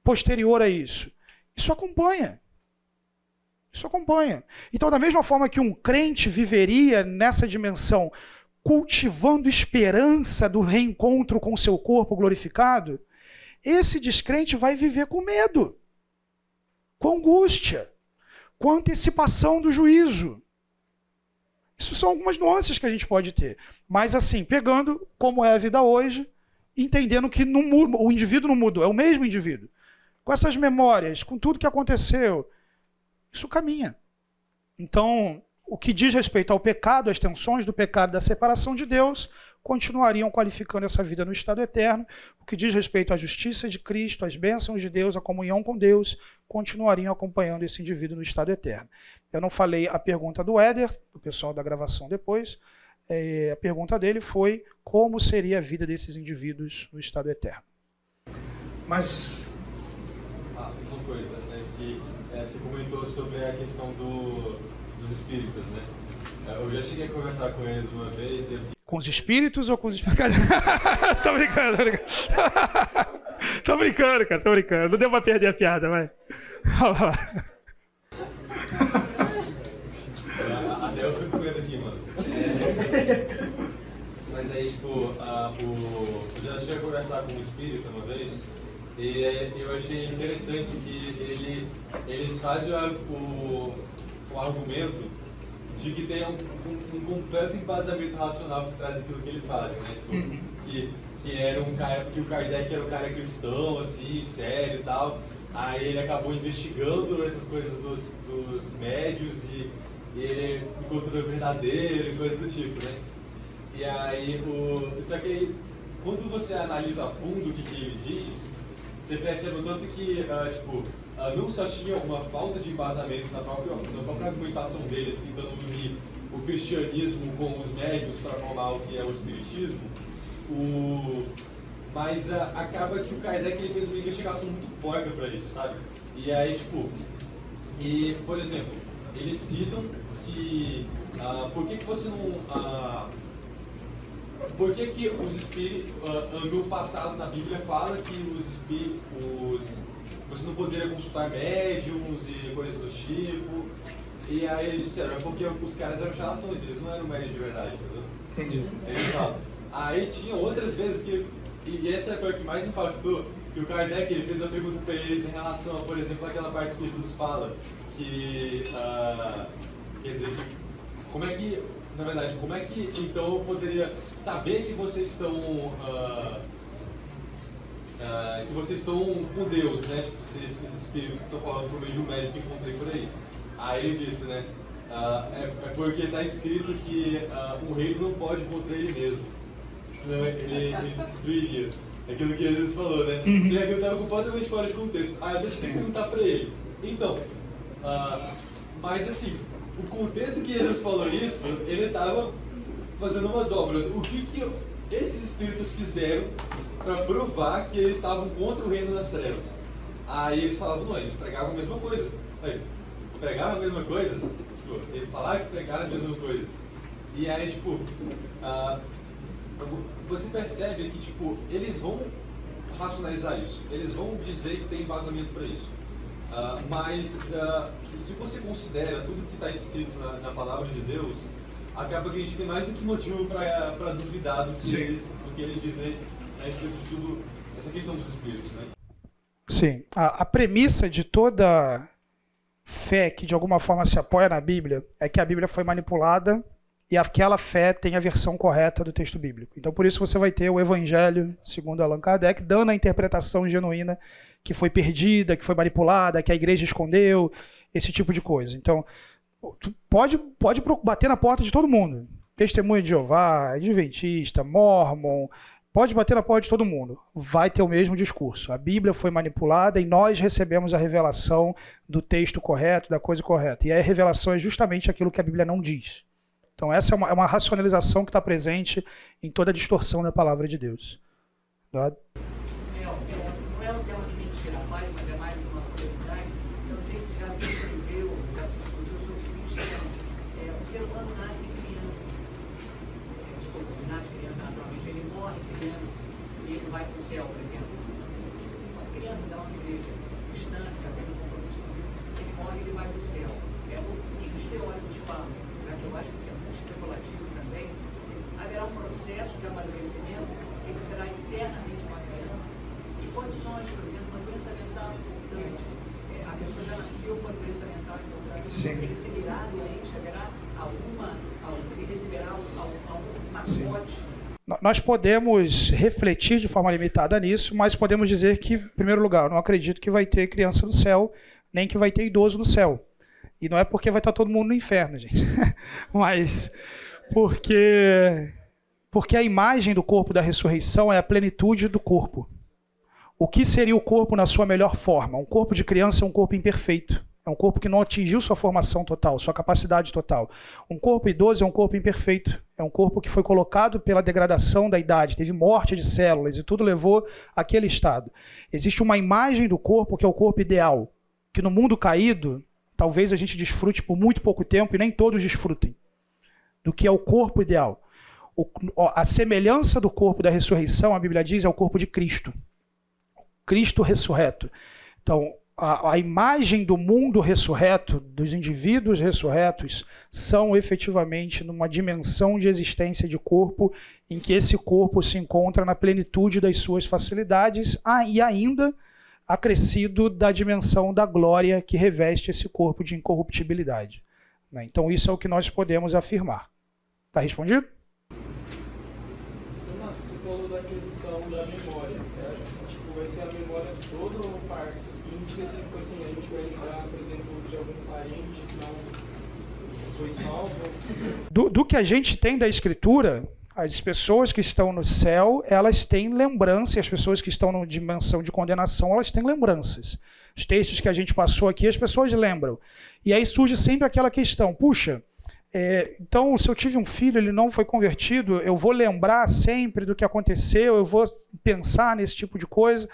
posterior a isso? Isso acompanha. Isso acompanha. Então, da mesma forma que um crente viveria nessa dimensão, cultivando esperança do reencontro com o seu corpo glorificado, esse descrente vai viver com medo, com angústia, com antecipação do juízo. Isso são algumas nuances que a gente pode ter. Mas assim, pegando como é a vida hoje, entendendo que não muda, o indivíduo não mudou, é o mesmo indivíduo. Com essas memórias, com tudo que aconteceu, isso caminha. Então, o que diz respeito ao pecado, as tensões do pecado, da separação de Deus, continuariam qualificando essa vida no estado eterno. O que diz respeito à justiça de Cristo, às bênçãos de Deus, à comunhão com Deus, continuariam acompanhando esse indivíduo no estado eterno. Eu não falei a pergunta do Éder, do pessoal da gravação depois. A pergunta dele foi como seria a vida desses indivíduos no estado eterno. Mas... uma coisa, né, que você comentou sobre a questão dos espíritas, né? Eu já cheguei a conversar com eles uma vez. Com os espíritos ou com os espíritos? Tô brincando, tô brincando. Tô brincando, cara, tô brincando. Não deu pra perder a piada, vai. Até eu fui comendo aqui, mano. Mas aí, tipo, eu já cheguei a conversar com um espírita uma vez. E eu achei interessante que eles fazem o argumento de que tem um completo embasamento racional por trás daquilo que eles fazem, né? Tipo, que era um cara, que o Kardec era um cara cristão, assim, sério e tal. Aí ele acabou investigando essas coisas dos médios e ele encontrou o verdadeiro e coisas do tipo, né? E aí, só que quando você analisa a fundo o que ele diz, você percebe o tanto que, não só tinha uma falta de embasamento na própria argumentação deles, tentando unir o cristianismo com os médios para formar o que é o espiritismo, mas acaba que o Kardec ele fez uma investigação muito porca para isso, sabe? E aí, por exemplo, eles citam que, por que você não... Por que os espíritos, no passado na Bíblia fala que os espíritos, você não poderia consultar médiums e coisas do tipo, E aí eles disseram, é porque os caras eram charlatões, eles não eram médicos de verdade, entendeu? Entendi. Eles falam. Aí tinha outras vezes que, e essa foi a que mais impactou, que o Kardec ele fez a pergunta para eles em relação a, por exemplo, aquela parte que Jesus fala, que, quer dizer, que, como é que, na verdade, como é que então eu poderia saber que vocês estão, com Deus, né? Tipo, esses espíritos que estão falando por meio de um médico que encontrei por aí. Aí ele disse, né? É porque está escrito que um rei não pode contra ele mesmo, senão ele se destruiria. Aquilo que Jesus falou, né? Se aquilo estava completamente fora de contexto. Aí eu deixei perguntar para ele. Então, mas assim, o contexto que Jesus falou isso, ele estava fazendo umas obras. O que esses espíritos fizeram para provar que eles estavam contra o reino das trevas? Aí eles falavam, não, eles pregavam a mesma coisa. Aí, pregavam a mesma coisa? Tipo, eles falaram que pregaram as mesmas coisas. E aí, tipo, você percebe que, tipo, eles vão racionalizar isso. Eles vão dizer que tem embasamento para isso. Mas se você considera tudo que está escrito na palavra de Deus, acaba que a gente tem mais do que motivo para duvidar do que eles dizem a respeito de tudo, essa questão dos espíritos, né? Sim. A premissa de toda fé que de alguma forma se apoia na Bíblia é que a Bíblia foi manipulada e aquela fé tem a versão correta do texto bíblico. Então por isso você vai ter o Evangelho, segundo Allan Kardec, dando a interpretação genuína que foi perdida, que foi manipulada, que a igreja escondeu, esse tipo de coisa. Então tu pode bater na porta de todo mundo. Testemunha de Jeová, Adventista, Mórmon, pode bater na porta de todo mundo. Vai ter o mesmo discurso. A Bíblia foi manipulada e nós recebemos a revelação do texto correto, da coisa correta. E a revelação é justamente aquilo que a Bíblia não diz. Então essa é uma racionalização que está presente em toda a distorção da palavra de Deus. Tá? Não é um tema de mentira, mas é mais uma curiosidade. Eu não sei se já se escreveu, já se discutiu sobre o seguinte tema. O ser humano nasce criança. Nasce criança naturalmente, ele morre criança e ele vai para o céu, por exemplo. Uma criança da nossa igreja cristã, que já tem um compromisso com Deus, ele morre e ele vai para o céu. É o que os teóricos falam, já que eu acho que isso é muito especulativo também. Haverá um processo de amadurecimento, ele será eternamente uma criança. E condições, por exemplo, uma doença mental importante. A pessoa já nasceu com a doença mental importante. Sim. Ele seguirá doente, haverá ele receberá algum pacote. Nós podemos refletir de forma limitada nisso, mas podemos dizer que, em primeiro lugar, eu não acredito que vai ter criança no céu, nem que vai ter idoso no céu. E não é porque vai estar todo mundo no inferno, gente. Mas porque a imagem do corpo da ressurreição é a plenitude do corpo. O que seria o corpo na sua melhor forma? Um corpo de criança é um corpo imperfeito. É um corpo que não atingiu sua formação total, sua capacidade total. Um corpo idoso é um corpo imperfeito. É um corpo que foi colocado pela degradação da idade, teve morte de células e tudo levou àquele estado. Existe uma imagem do corpo que é o corpo ideal, que no mundo caído, talvez a gente desfrute por muito pouco tempo e nem todos desfrutem do que é o corpo ideal. A semelhança do corpo da ressurreição, a Bíblia diz, é o corpo de Cristo. Cristo ressurreto. Então, a imagem do mundo ressurreto, dos indivíduos ressurretos, são efetivamente numa dimensão de existência de corpo em que esse corpo se encontra na plenitude das suas facilidades e ainda acrescido da dimensão da glória que reveste esse corpo de incorruptibilidade. Então isso é o que nós podemos afirmar. Está respondido? Você falou da questão da memória. Eu acho que tipo, vai ser a memória toda ou partes? Em específico, assim, a gente vai lembrar, por exemplo, de algum parente que não foi salvo? Do que a gente tem da Escritura, as pessoas que estão no céu, elas têm lembranças, e as pessoas que estão na dimensão de condenação, elas têm lembranças. Os textos que a gente passou aqui, as pessoas lembram. E aí surge sempre aquela questão, puxa, então se eu tive um filho, ele não foi convertido, eu vou lembrar sempre do que aconteceu, eu vou pensar nesse tipo de coisa.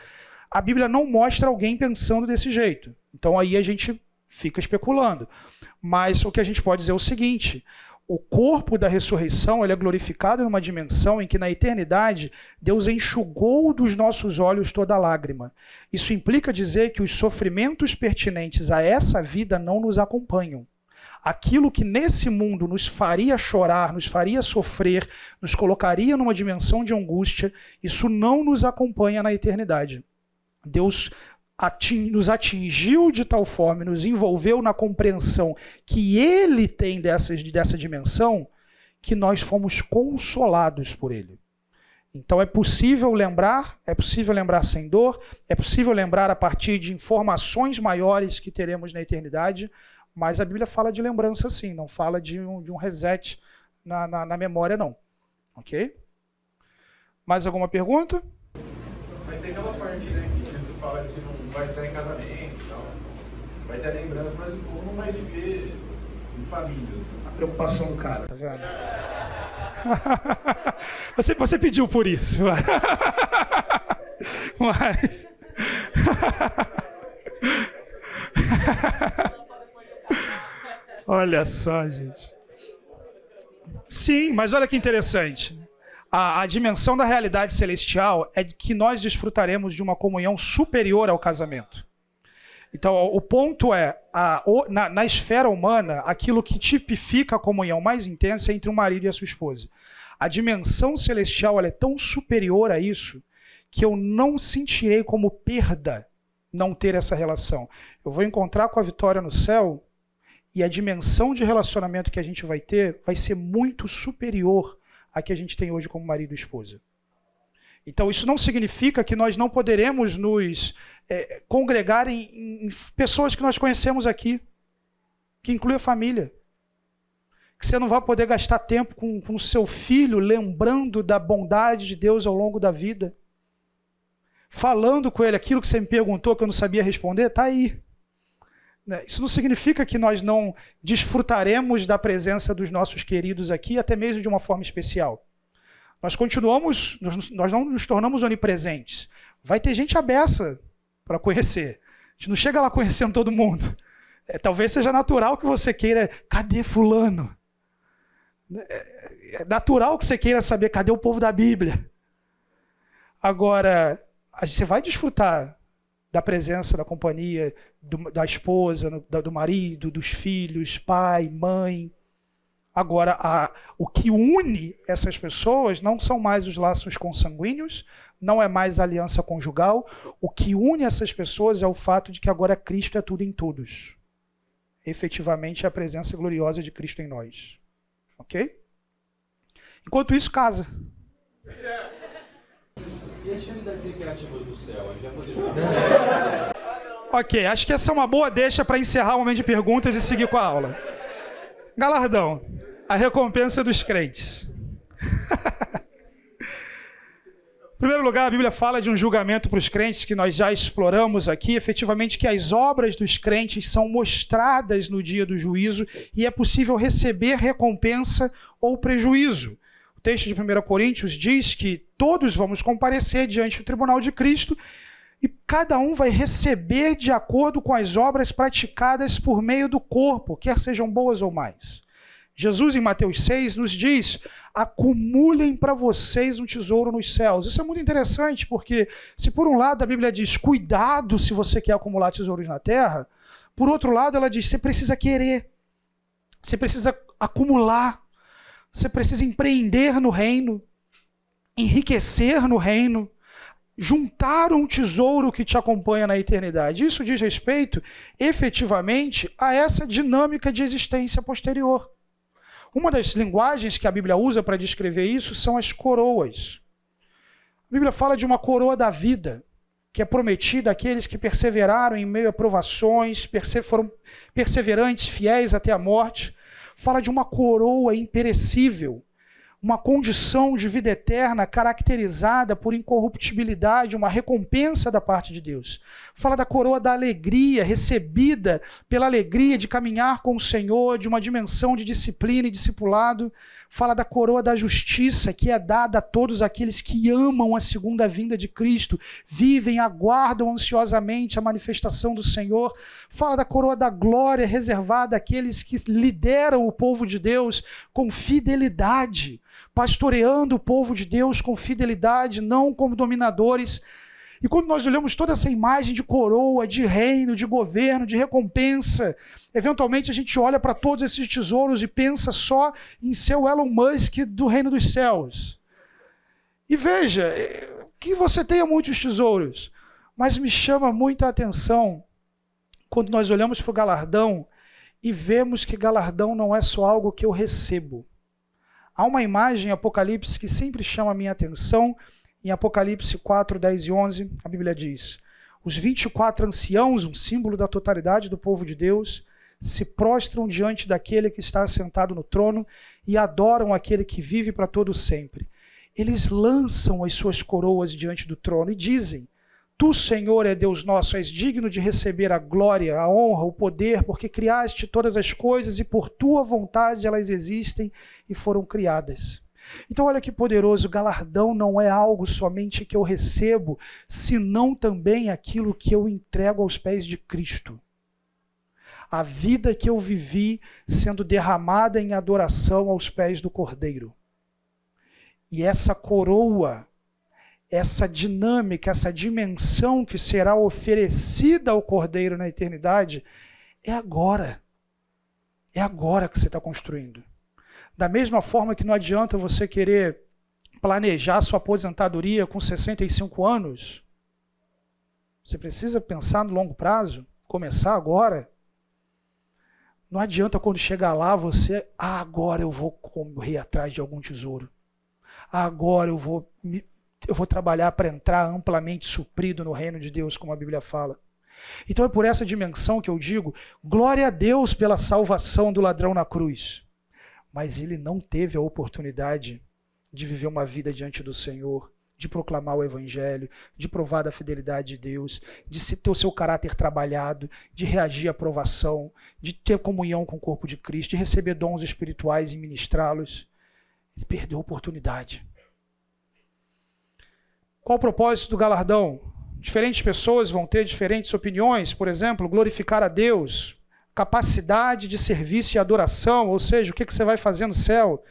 A Bíblia não mostra alguém pensando desse jeito. Então aí a gente fica especulando. Mas o que a gente pode dizer é o seguinte: o corpo da ressurreição ele é glorificado numa dimensão em que na eternidade Deus enxugou dos nossos olhos toda lágrima. Isso implica dizer que os sofrimentos pertinentes a essa vida não nos acompanham. aquilo que nesse mundo nos faria chorar, nos faria sofrer, nos colocaria numa dimensão de angústia, isso não nos acompanha na eternidade. Deus nos atingiu de tal forma, nos envolveu na compreensão que Ele tem dessa dimensão, que nós fomos consolados por Ele. Então é possível lembrar sem dor, é possível lembrar a partir de informações maiores que teremos na eternidade, mas a Bíblia fala de lembrança sim, não fala de um reset na memória não. Ok? Mais alguma pergunta? Mas tem aquela parte, né, que Cristo fala de não vai estar em casamento e tal. Vai ter lembrança, mas o povo não vai viver em famílias. A preocupação do cara, tá vendo? Você pediu por isso. Mas... Olha só, gente. Sim, mas olha que interessante. A dimensão da realidade celestial é de que nós desfrutaremos de uma comunhão superior ao casamento. Então, o ponto é, na esfera humana, aquilo que tipifica a comunhão mais intensa é entre um marido e a sua esposa. A dimensão celestial ela é tão superior a isso que eu não sentirei como perda não ter essa relação. Eu vou encontrar com a Vitória no céu e a dimensão de relacionamento que a gente vai ter vai ser muito superior à que a gente tem hoje como marido e esposa. Então, isso não significa que nós não poderemos nos congregar em pessoas que nós conhecemos aqui, que inclui a família. Que você não vai poder gastar tempo com o seu filho lembrando da bondade de Deus ao longo da vida. Falando com ele aquilo que você me perguntou que eu não sabia responder, está aí. Isso não significa que nós não desfrutaremos da presença dos nossos queridos aqui, até mesmo de uma forma especial. Nós não nos tornamos onipresentes. Vai ter gente à beça para conhecer. A gente não chega lá conhecendo todo mundo. Talvez seja natural que você queira, cadê fulano? É natural que você queira saber, cadê o povo da Bíblia? Agora, você vai desfrutar da presença, da companhia da esposa, do marido, dos filhos, pai, mãe. Agora, o que une essas pessoas não são mais os laços consanguíneos, não é mais a aliança conjugal. O que une essas pessoas é o fato de que agora Cristo é tudo em todos. Efetivamente, é a presença gloriosa de Cristo em nós. Ok? Enquanto isso, casa. E as atividades recreativas do céu? A gente vai poder jogar. Ok, acho que essa é uma boa deixa para encerrar o momento de perguntas e seguir com a aula. Galardão, a recompensa dos crentes. Em primeiro lugar, a Bíblia fala de um julgamento para os crentes que nós já exploramos aqui, efetivamente que as obras dos crentes são mostradas no dia do juízo e é possível receber recompensa ou prejuízo. O texto de 1 Coríntios diz que todos vamos comparecer diante do tribunal de Cristo e cada um vai receber de acordo com as obras praticadas por meio do corpo, quer sejam boas ou mais. Jesus, em Mateus 6, nos diz, acumulem para vocês um tesouro nos céus. Isso é muito interessante, porque se por um lado a Bíblia diz, cuidado se você quer acumular tesouros na terra, por outro lado ela diz, você precisa querer, você precisa acumular, você precisa empreender no reino, enriquecer no reino, juntar um tesouro que te acompanha na eternidade. Isso diz respeito, efetivamente, a essa dinâmica de existência posterior. Uma das linguagens que a Bíblia usa para descrever isso são as coroas. A Bíblia fala de uma coroa da vida, que é prometida àqueles que perseveraram em meio a provações, foram perseverantes, fiéis até a morte. Fala de uma coroa imperecível, uma condição de vida eterna caracterizada por incorruptibilidade, uma recompensa da parte de Deus. Fala da coroa da alegria, recebida pela alegria de caminhar com o Senhor, de uma dimensão de disciplina e discipulado. Fala da coroa da justiça, que é dada a todos aqueles que amam a segunda vinda de Cristo, vivem, aguardam ansiosamente a manifestação do Senhor. Fala da coroa da glória, reservada àqueles que lideram o povo de Deus com fidelidade, pastoreando o povo de Deus com fidelidade, não como dominadores. E quando nós olhamos toda essa imagem de coroa, de reino, de governo, de recompensa, eventualmente a gente olha para todos esses tesouros e pensa só em ser o Elon Musk do reino dos céus. E veja, que você tenha muitos tesouros, mas me chama muita atenção quando nós olhamos para o galardão e vemos que galardão não é só algo que eu recebo. Há uma imagem em Apocalipse que sempre chama a minha atenção. Em Apocalipse 4, 10 e 11, a Bíblia diz: os 24 anciãos, um símbolo da totalidade do povo de Deus, se prostram diante daquele que está assentado no trono e adoram aquele que vive para todo sempre. Eles lançam as suas coroas diante do trono e dizem: Tu, Senhor, é Deus nosso, és digno de receber a glória, a honra, o poder, porque criaste todas as coisas e por tua vontade elas existem e foram criadas. Então olha que poderoso, galardão não é algo somente que eu recebo, senão também aquilo que eu entrego aos pés de Cristo. A vida que eu vivi sendo derramada em adoração aos pés do Cordeiro. E essa coroa, essa dinâmica, essa dimensão que será oferecida ao Cordeiro na eternidade, é agora. É agora que você está construindo. Da mesma forma que não adianta você querer planejar sua aposentadoria com 65 anos, você precisa pensar no longo prazo, começar agora. Não adianta quando chegar lá você, agora eu vou correr atrás de algum tesouro. Agora eu vou trabalhar para entrar amplamente suprido no reino de Deus, como a Bíblia fala. Então é por essa dimensão que eu digo, glória a Deus pela salvação do ladrão na cruz. Mas ele não teve a oportunidade de viver uma vida diante do Senhor, de proclamar o Evangelho, de provar da fidelidade de Deus, de ter o seu caráter trabalhado, de reagir à provação, de ter comunhão com o corpo de Cristo, de receber dons espirituais e ministrá-los. Ele perdeu a oportunidade. Qual o propósito do galardão? Diferentes pessoas vão ter diferentes opiniões, por exemplo, glorificar a Deus, capacidade de serviço e adoração, ou seja, o que você vai fazer no céu,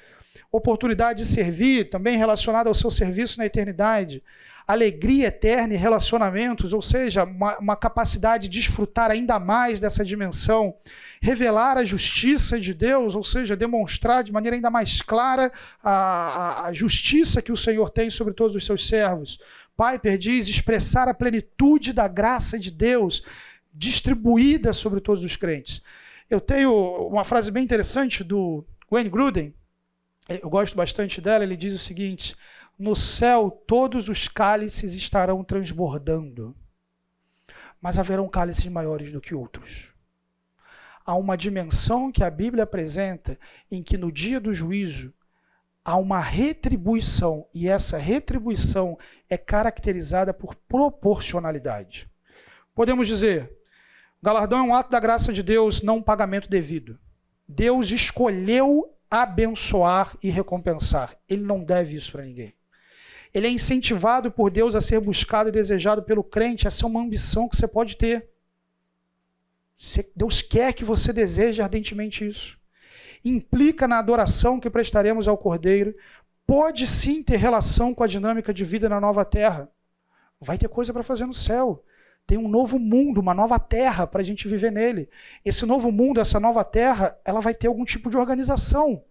oportunidade de servir, também relacionada ao seu serviço na eternidade, alegria eterna e relacionamentos, ou seja, uma capacidade de desfrutar ainda mais dessa dimensão, revelar a justiça de Deus, ou seja, demonstrar de maneira ainda mais clara a justiça que o Senhor tem sobre todos os seus servos. Piper diz, expressar a plenitude da graça de Deus, distribuída sobre todos os crentes. Eu tenho uma frase bem interessante do Wayne Grudem, eu gosto bastante dela, ele diz o seguinte: no céu todos os cálices estarão transbordando, mas haverão cálices maiores do que outros. Há uma dimensão que a Bíblia apresenta em que no dia do juízo há uma retribuição, e essa retribuição é caracterizada por proporcionalidade. Podemos dizer, galardão é um ato da graça de Deus, não um pagamento devido. Deus escolheu abençoar e recompensar. Ele não deve isso para ninguém. Ele é incentivado por Deus a ser buscado e desejado pelo crente. Essa é uma ambição que você pode ter. Deus quer que você deseje ardentemente isso. Implica na adoração que prestaremos ao Cordeiro. Pode sim ter relação com a dinâmica de vida na nova terra. Vai ter coisa para fazer no céu. Tem um novo mundo, uma nova terra para a gente viver nele. Esse novo mundo, essa nova terra, ela vai ter algum tipo de organização,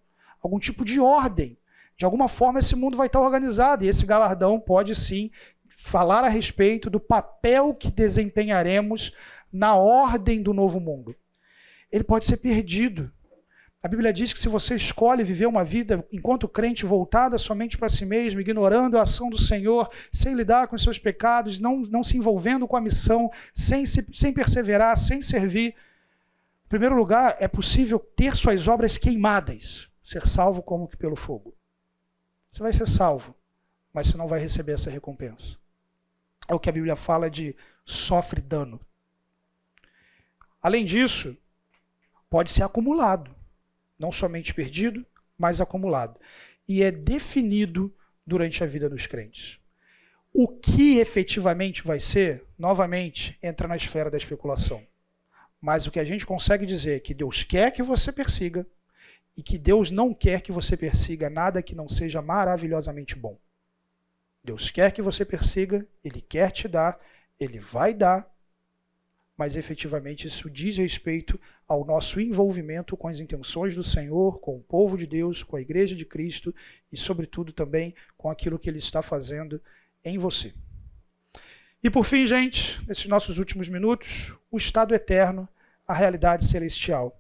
algum tipo de ordem. De alguma forma esse mundo vai estar organizado e esse galardão pode sim falar a respeito do papel que desempenharemos na ordem do novo mundo. Ele pode ser perdido. A Bíblia diz que se você escolhe viver uma vida enquanto crente voltada somente para si mesmo, ignorando a ação do Senhor, sem lidar com os seus pecados, não se envolvendo com a missão, sem perseverar, sem servir, em primeiro lugar, é possível ter suas obras queimadas, ser salvo como que pelo fogo. Você vai ser salvo, mas você não vai receber essa recompensa. É o que a Bíblia fala de sofre dano. Além disso, pode ser acumulado. Não somente perdido, mas acumulado. E é definido durante a vida dos crentes. O que efetivamente vai ser, novamente, entra na esfera da especulação. Mas o que a gente consegue dizer é que Deus quer que você persiga e que Deus não quer que você persiga nada que não seja maravilhosamente bom. Deus quer que você persiga, Ele quer te dar, Ele vai dar, mas efetivamente isso diz respeito ao nosso envolvimento com as intenções do Senhor, com o povo de Deus, com a Igreja de Cristo e, sobretudo, também com aquilo que Ele está fazendo em você. E por fim, gente, nesses nossos últimos minutos, o estado eterno, a realidade celestial.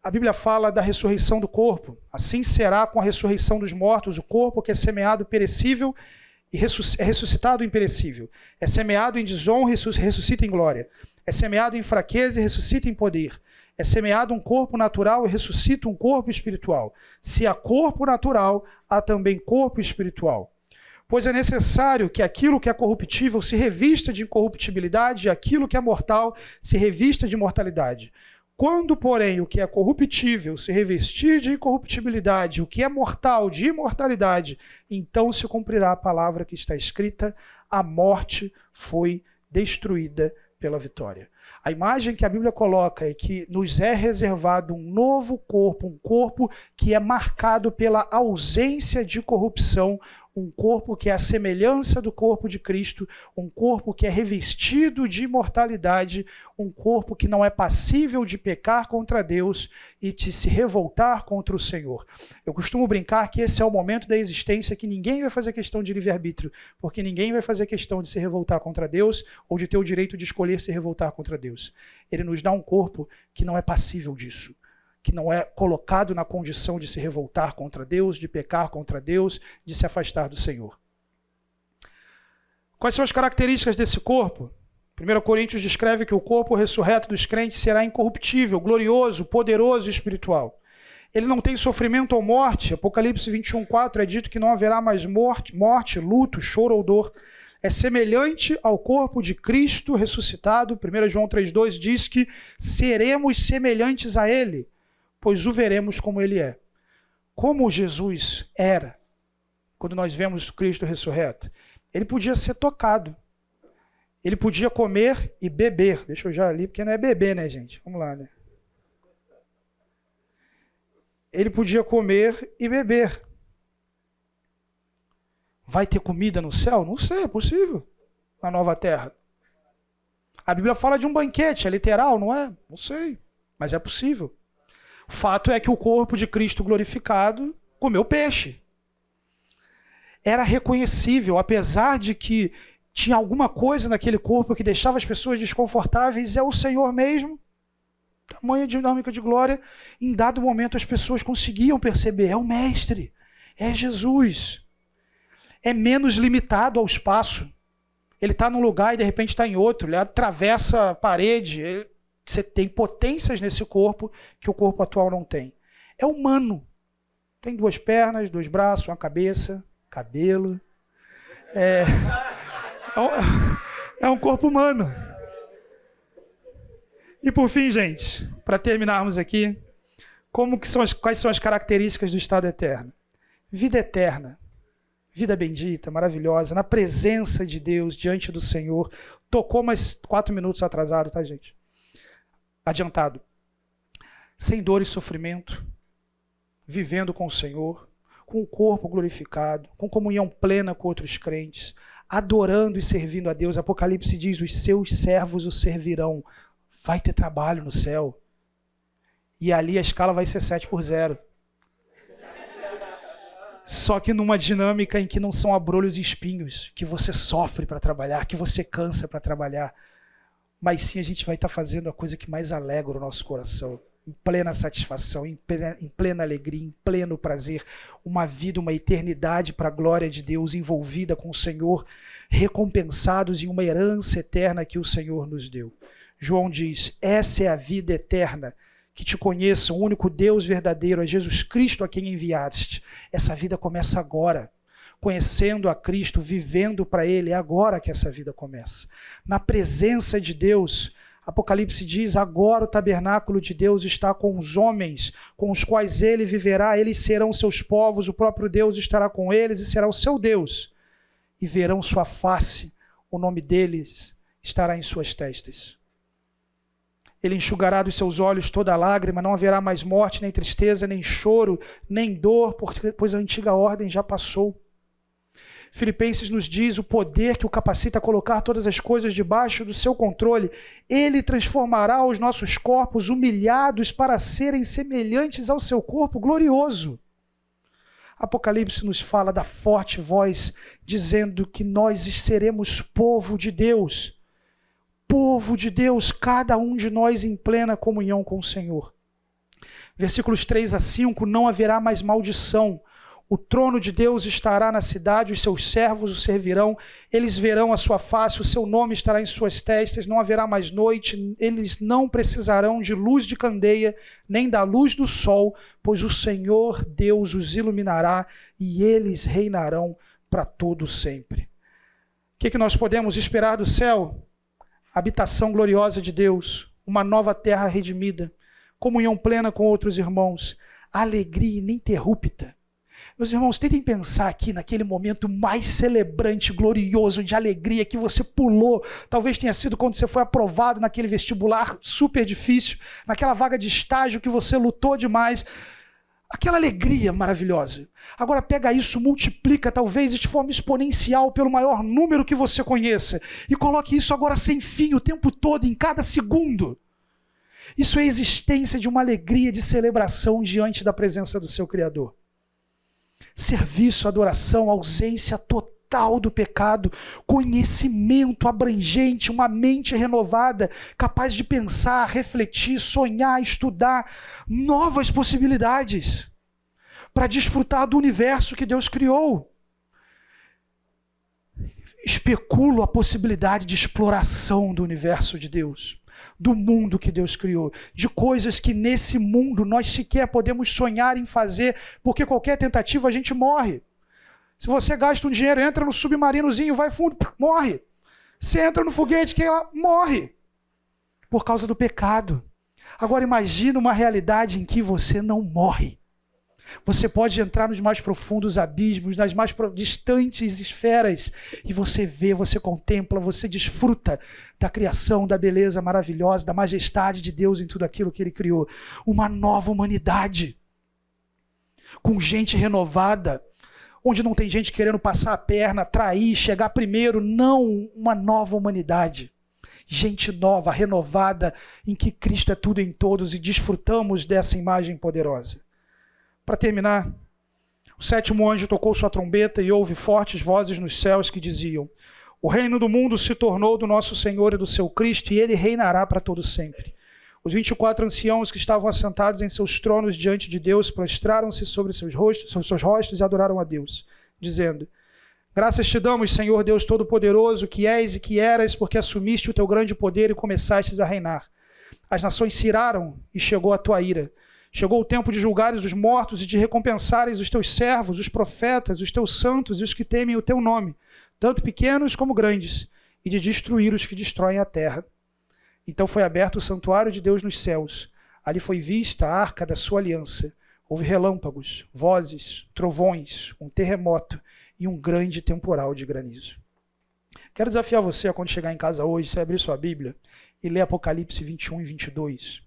A Bíblia fala da ressurreição do corpo. Assim será com a ressurreição dos mortos, o corpo que é semeado perecível e é ressuscitado imperecível. É semeado em desonra e ressuscita em glória. É semeado em fraqueza e ressuscita em poder. É semeado um corpo natural e ressuscita um corpo espiritual. Se há corpo natural, há também corpo espiritual. Pois é necessário que aquilo que é corruptível se revista de incorruptibilidade e aquilo que é mortal se revista de mortalidade. Quando, porém, o que é corruptível se revestir de incorruptibilidade, o que é mortal de imortalidade, então se cumprirá a palavra que está escrita: a morte foi destruída pela vitória. A imagem que a Bíblia coloca é que nos é reservado um novo corpo, um corpo que é marcado pela ausência de corrupção, um corpo que é a semelhança do corpo de Cristo, um corpo que é revestido de imortalidade, um corpo que não é passível de pecar contra Deus e de se revoltar contra o Senhor. Eu costumo brincar que esse é o momento da existência que ninguém vai fazer questão de livre-arbítrio, porque ninguém vai fazer questão de se revoltar contra Deus ou de ter o direito de escolher se revoltar contra Deus. Ele nos dá um corpo que não é passível disso, que não é colocado na condição de se revoltar contra Deus, de pecar contra Deus, de se afastar do Senhor. Quais são as características desse corpo? 1 Coríntios descreve que o corpo ressurreto dos crentes será incorruptível, glorioso, poderoso e espiritual. Ele não tem sofrimento ou morte. Apocalipse 21:4 é dito que não haverá mais morte, luto, choro ou dor. É semelhante ao corpo de Cristo ressuscitado. 1 João 3,2 diz que seremos semelhantes a Ele, pois o veremos como Ele é. Como Jesus era, quando nós vemos Cristo ressurreto, Ele podia ser tocado. Ele podia comer e beber. Deixa eu já ali, porque não é beber, né, gente? Vamos lá, né? Ele podia comer e beber. Vai ter comida no céu? Não sei, é possível. Na nova terra. A Bíblia fala de um banquete, é literal, não é? Não sei, mas é possível. O fato é que o corpo de Cristo glorificado comeu peixe. Era reconhecível, apesar de que tinha alguma coisa naquele corpo que deixava as pessoas desconfortáveis, é o Senhor mesmo. Tamanha dinâmica de glória. Em dado momento as pessoas conseguiam perceber, é o Mestre, é Jesus. É menos limitado ao espaço. Ele está num lugar e de repente está em outro, ele atravessa a parede. Você tem potências nesse corpo que o corpo atual não tem. É humano. Tem 2 pernas, 2 braços, uma cabeça, cabelo. É um corpo humano. E por fim, gente, para terminarmos aqui, quais são as características do estado eterno? Vida eterna, vida bendita, maravilhosa, na presença de Deus, diante do Senhor. Tocou mais 4 minutos atrasado, tá, gente? Adiantado. Sem dor e sofrimento, vivendo com o Senhor, com o corpo glorificado, com comunhão plena com outros crentes, adorando e servindo a Deus. Apocalipse diz, os seus servos o servirão. Vai ter trabalho no céu. E ali a escala vai ser 7/0. Só que numa dinâmica em que não são abrolhos e espinhos, que você sofre para trabalhar, que você cansa para trabalhar. Mas sim a gente vai estar fazendo a coisa que mais alegra o nosso coração. Em plena satisfação, em plena alegria, em pleno prazer. Uma vida, uma eternidade para a glória de Deus, envolvida com o Senhor, recompensados em uma herança eterna que o Senhor nos deu. João diz, essa é a vida eterna, que te conheçam, o único Deus verdadeiro, é Jesus Cristo a quem enviaste. Essa vida começa agora, conhecendo a Cristo, vivendo para Ele, é agora que essa vida começa. Na presença de Deus, Apocalipse diz, agora o tabernáculo de Deus está com os homens, com os quais Ele viverá, eles serão seus povos, o próprio Deus estará com eles e será o seu Deus. E verão sua face, o nome deles estará em suas testas. Ele enxugará dos seus olhos toda lágrima, não haverá mais morte, nem tristeza, nem choro, nem dor, pois a antiga ordem já passou. Filipenses nos diz o poder que o capacita a colocar todas as coisas debaixo do seu controle. Ele transformará os nossos corpos humilhados para serem semelhantes ao seu corpo glorioso. Apocalipse nos fala da forte voz dizendo que nós seremos povo de Deus. Povo de Deus, cada um de nós em plena comunhão com o Senhor. Versículos 3 a 5, não haverá mais maldição. O trono de Deus estará na cidade, os seus servos o servirão, eles verão a sua face, o seu nome estará em suas testas, não haverá mais noite, eles não precisarão de luz de candeia, nem da luz do sol, pois o Senhor Deus os iluminará e eles reinarão para todo sempre. O que nós podemos esperar do céu? Habitação gloriosa de Deus, uma nova terra redimida, comunhão plena com outros irmãos, alegria ininterrupta. Meus irmãos, tentem pensar aqui naquele momento mais celebrante, glorioso, de alegria que você pulou. Talvez tenha sido quando você foi aprovado naquele vestibular super difícil, naquela vaga de estágio que você lutou demais. Aquela alegria maravilhosa. Agora pega isso, multiplica talvez de forma exponencial pelo maior número que você conheça e coloque isso agora sem fim o tempo todo, em cada segundo. Isso é a existência de uma alegria de celebração diante da presença do seu Criador. Serviço, adoração, ausência total do pecado, conhecimento abrangente, uma mente renovada, capaz de pensar, refletir, sonhar, estudar novas possibilidades para desfrutar do universo que Deus criou. Especulo a possibilidade de exploração do universo de Deus, do mundo que Deus criou, de coisas que nesse mundo nós sequer podemos sonhar em fazer, porque qualquer tentativa a gente morre. Se você gasta um dinheiro, entra no submarinozinho, vai fundo, morre. Você entra no foguete, que ela morre, por causa do pecado. Agora imagina uma realidade em que você não morre. Você pode entrar nos mais profundos abismos, nas mais distantes esferas, e você vê, você contempla, você desfruta da criação, da beleza maravilhosa, da majestade de Deus em tudo aquilo que Ele criou. Uma nova humanidade, com gente renovada, onde não tem gente querendo passar a perna, trair, chegar primeiro. Não, uma nova humanidade. Gente nova, renovada, em que Cristo é tudo em todos, e desfrutamos dessa imagem poderosa. Para terminar, o sétimo anjo tocou sua trombeta e houve fortes vozes nos céus que diziam: o reino do mundo se tornou do nosso Senhor e do seu Cristo, e ele reinará para todo sempre. Os 24 anciãos que estavam assentados em seus tronos diante de Deus prostraram-se sobre seus rostos e adoraram a Deus, dizendo: graças te damos, Senhor Deus Todo-Poderoso, que és e que eras, porque assumiste o teu grande poder e começastes a reinar. As nações se iraram e chegou a tua ira. Chegou o tempo de julgares os mortos e de recompensares os teus servos, os profetas, os teus santos e os que temem o teu nome, tanto pequenos como grandes, e de destruir os que destroem a terra. Então foi aberto o santuário de Deus nos céus. Ali foi vista a arca da sua aliança. Houve relâmpagos, vozes, trovões, um terremoto e um grande temporal de granizo. Quero desafiar você a, quando chegar em casa hoje, você abrir sua Bíblia e ler Apocalipse 21 e 22.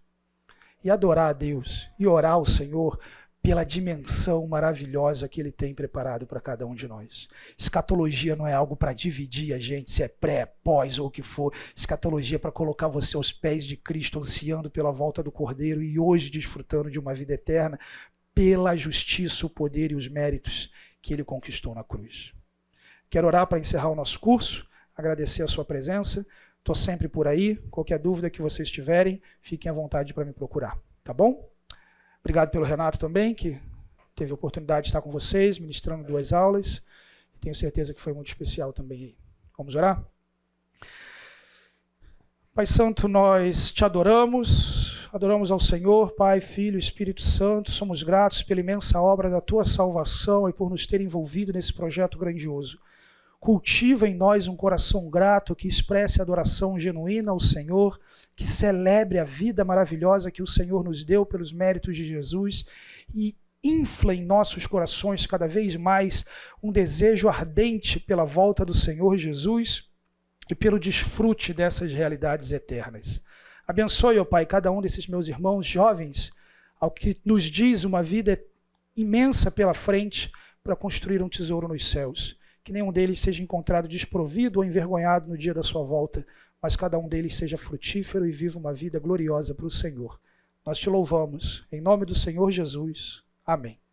E adorar a Deus e orar ao Senhor pela dimensão maravilhosa que Ele tem preparado para cada um de nós. Escatologia não é algo para dividir a gente, se é pré, pós ou o que for. Escatologia é para colocar você aos pés de Cristo, ansiando pela volta do Cordeiro e hoje desfrutando de uma vida eterna pela justiça, o poder e os méritos que Ele conquistou na cruz. Quero orar para encerrar o nosso curso, agradecer a sua presença. Estou sempre por aí. Qualquer dúvida que vocês tiverem, fiquem à vontade para me procurar. Tá bom? Obrigado pelo Renato também, que teve a oportunidade de estar com vocês, ministrando 2 aulas. Tenho certeza que foi muito especial também aí. Vamos orar? Pai Santo, nós te adoramos ao Senhor, Pai, Filho, Espírito Santo. Somos gratos pela imensa obra da tua salvação e por nos ter envolvido nesse projeto grandioso. Cultiva em nós um coração grato que expresse adoração genuína ao Senhor, que celebre a vida maravilhosa que o Senhor nos deu pelos méritos de Jesus e infla em nossos corações cada vez mais um desejo ardente pela volta do Senhor Jesus e pelo desfrute dessas realidades eternas. Abençoe, ó Pai, cada um desses meus irmãos jovens, ao que nos diz uma vida imensa pela frente para construir um tesouro nos céus. que nenhum deles seja encontrado desprovido ou envergonhado no dia da sua volta, mas cada um deles seja frutífero e viva uma vida gloriosa para o Senhor. Nós te louvamos, em nome do Senhor Jesus. Amém.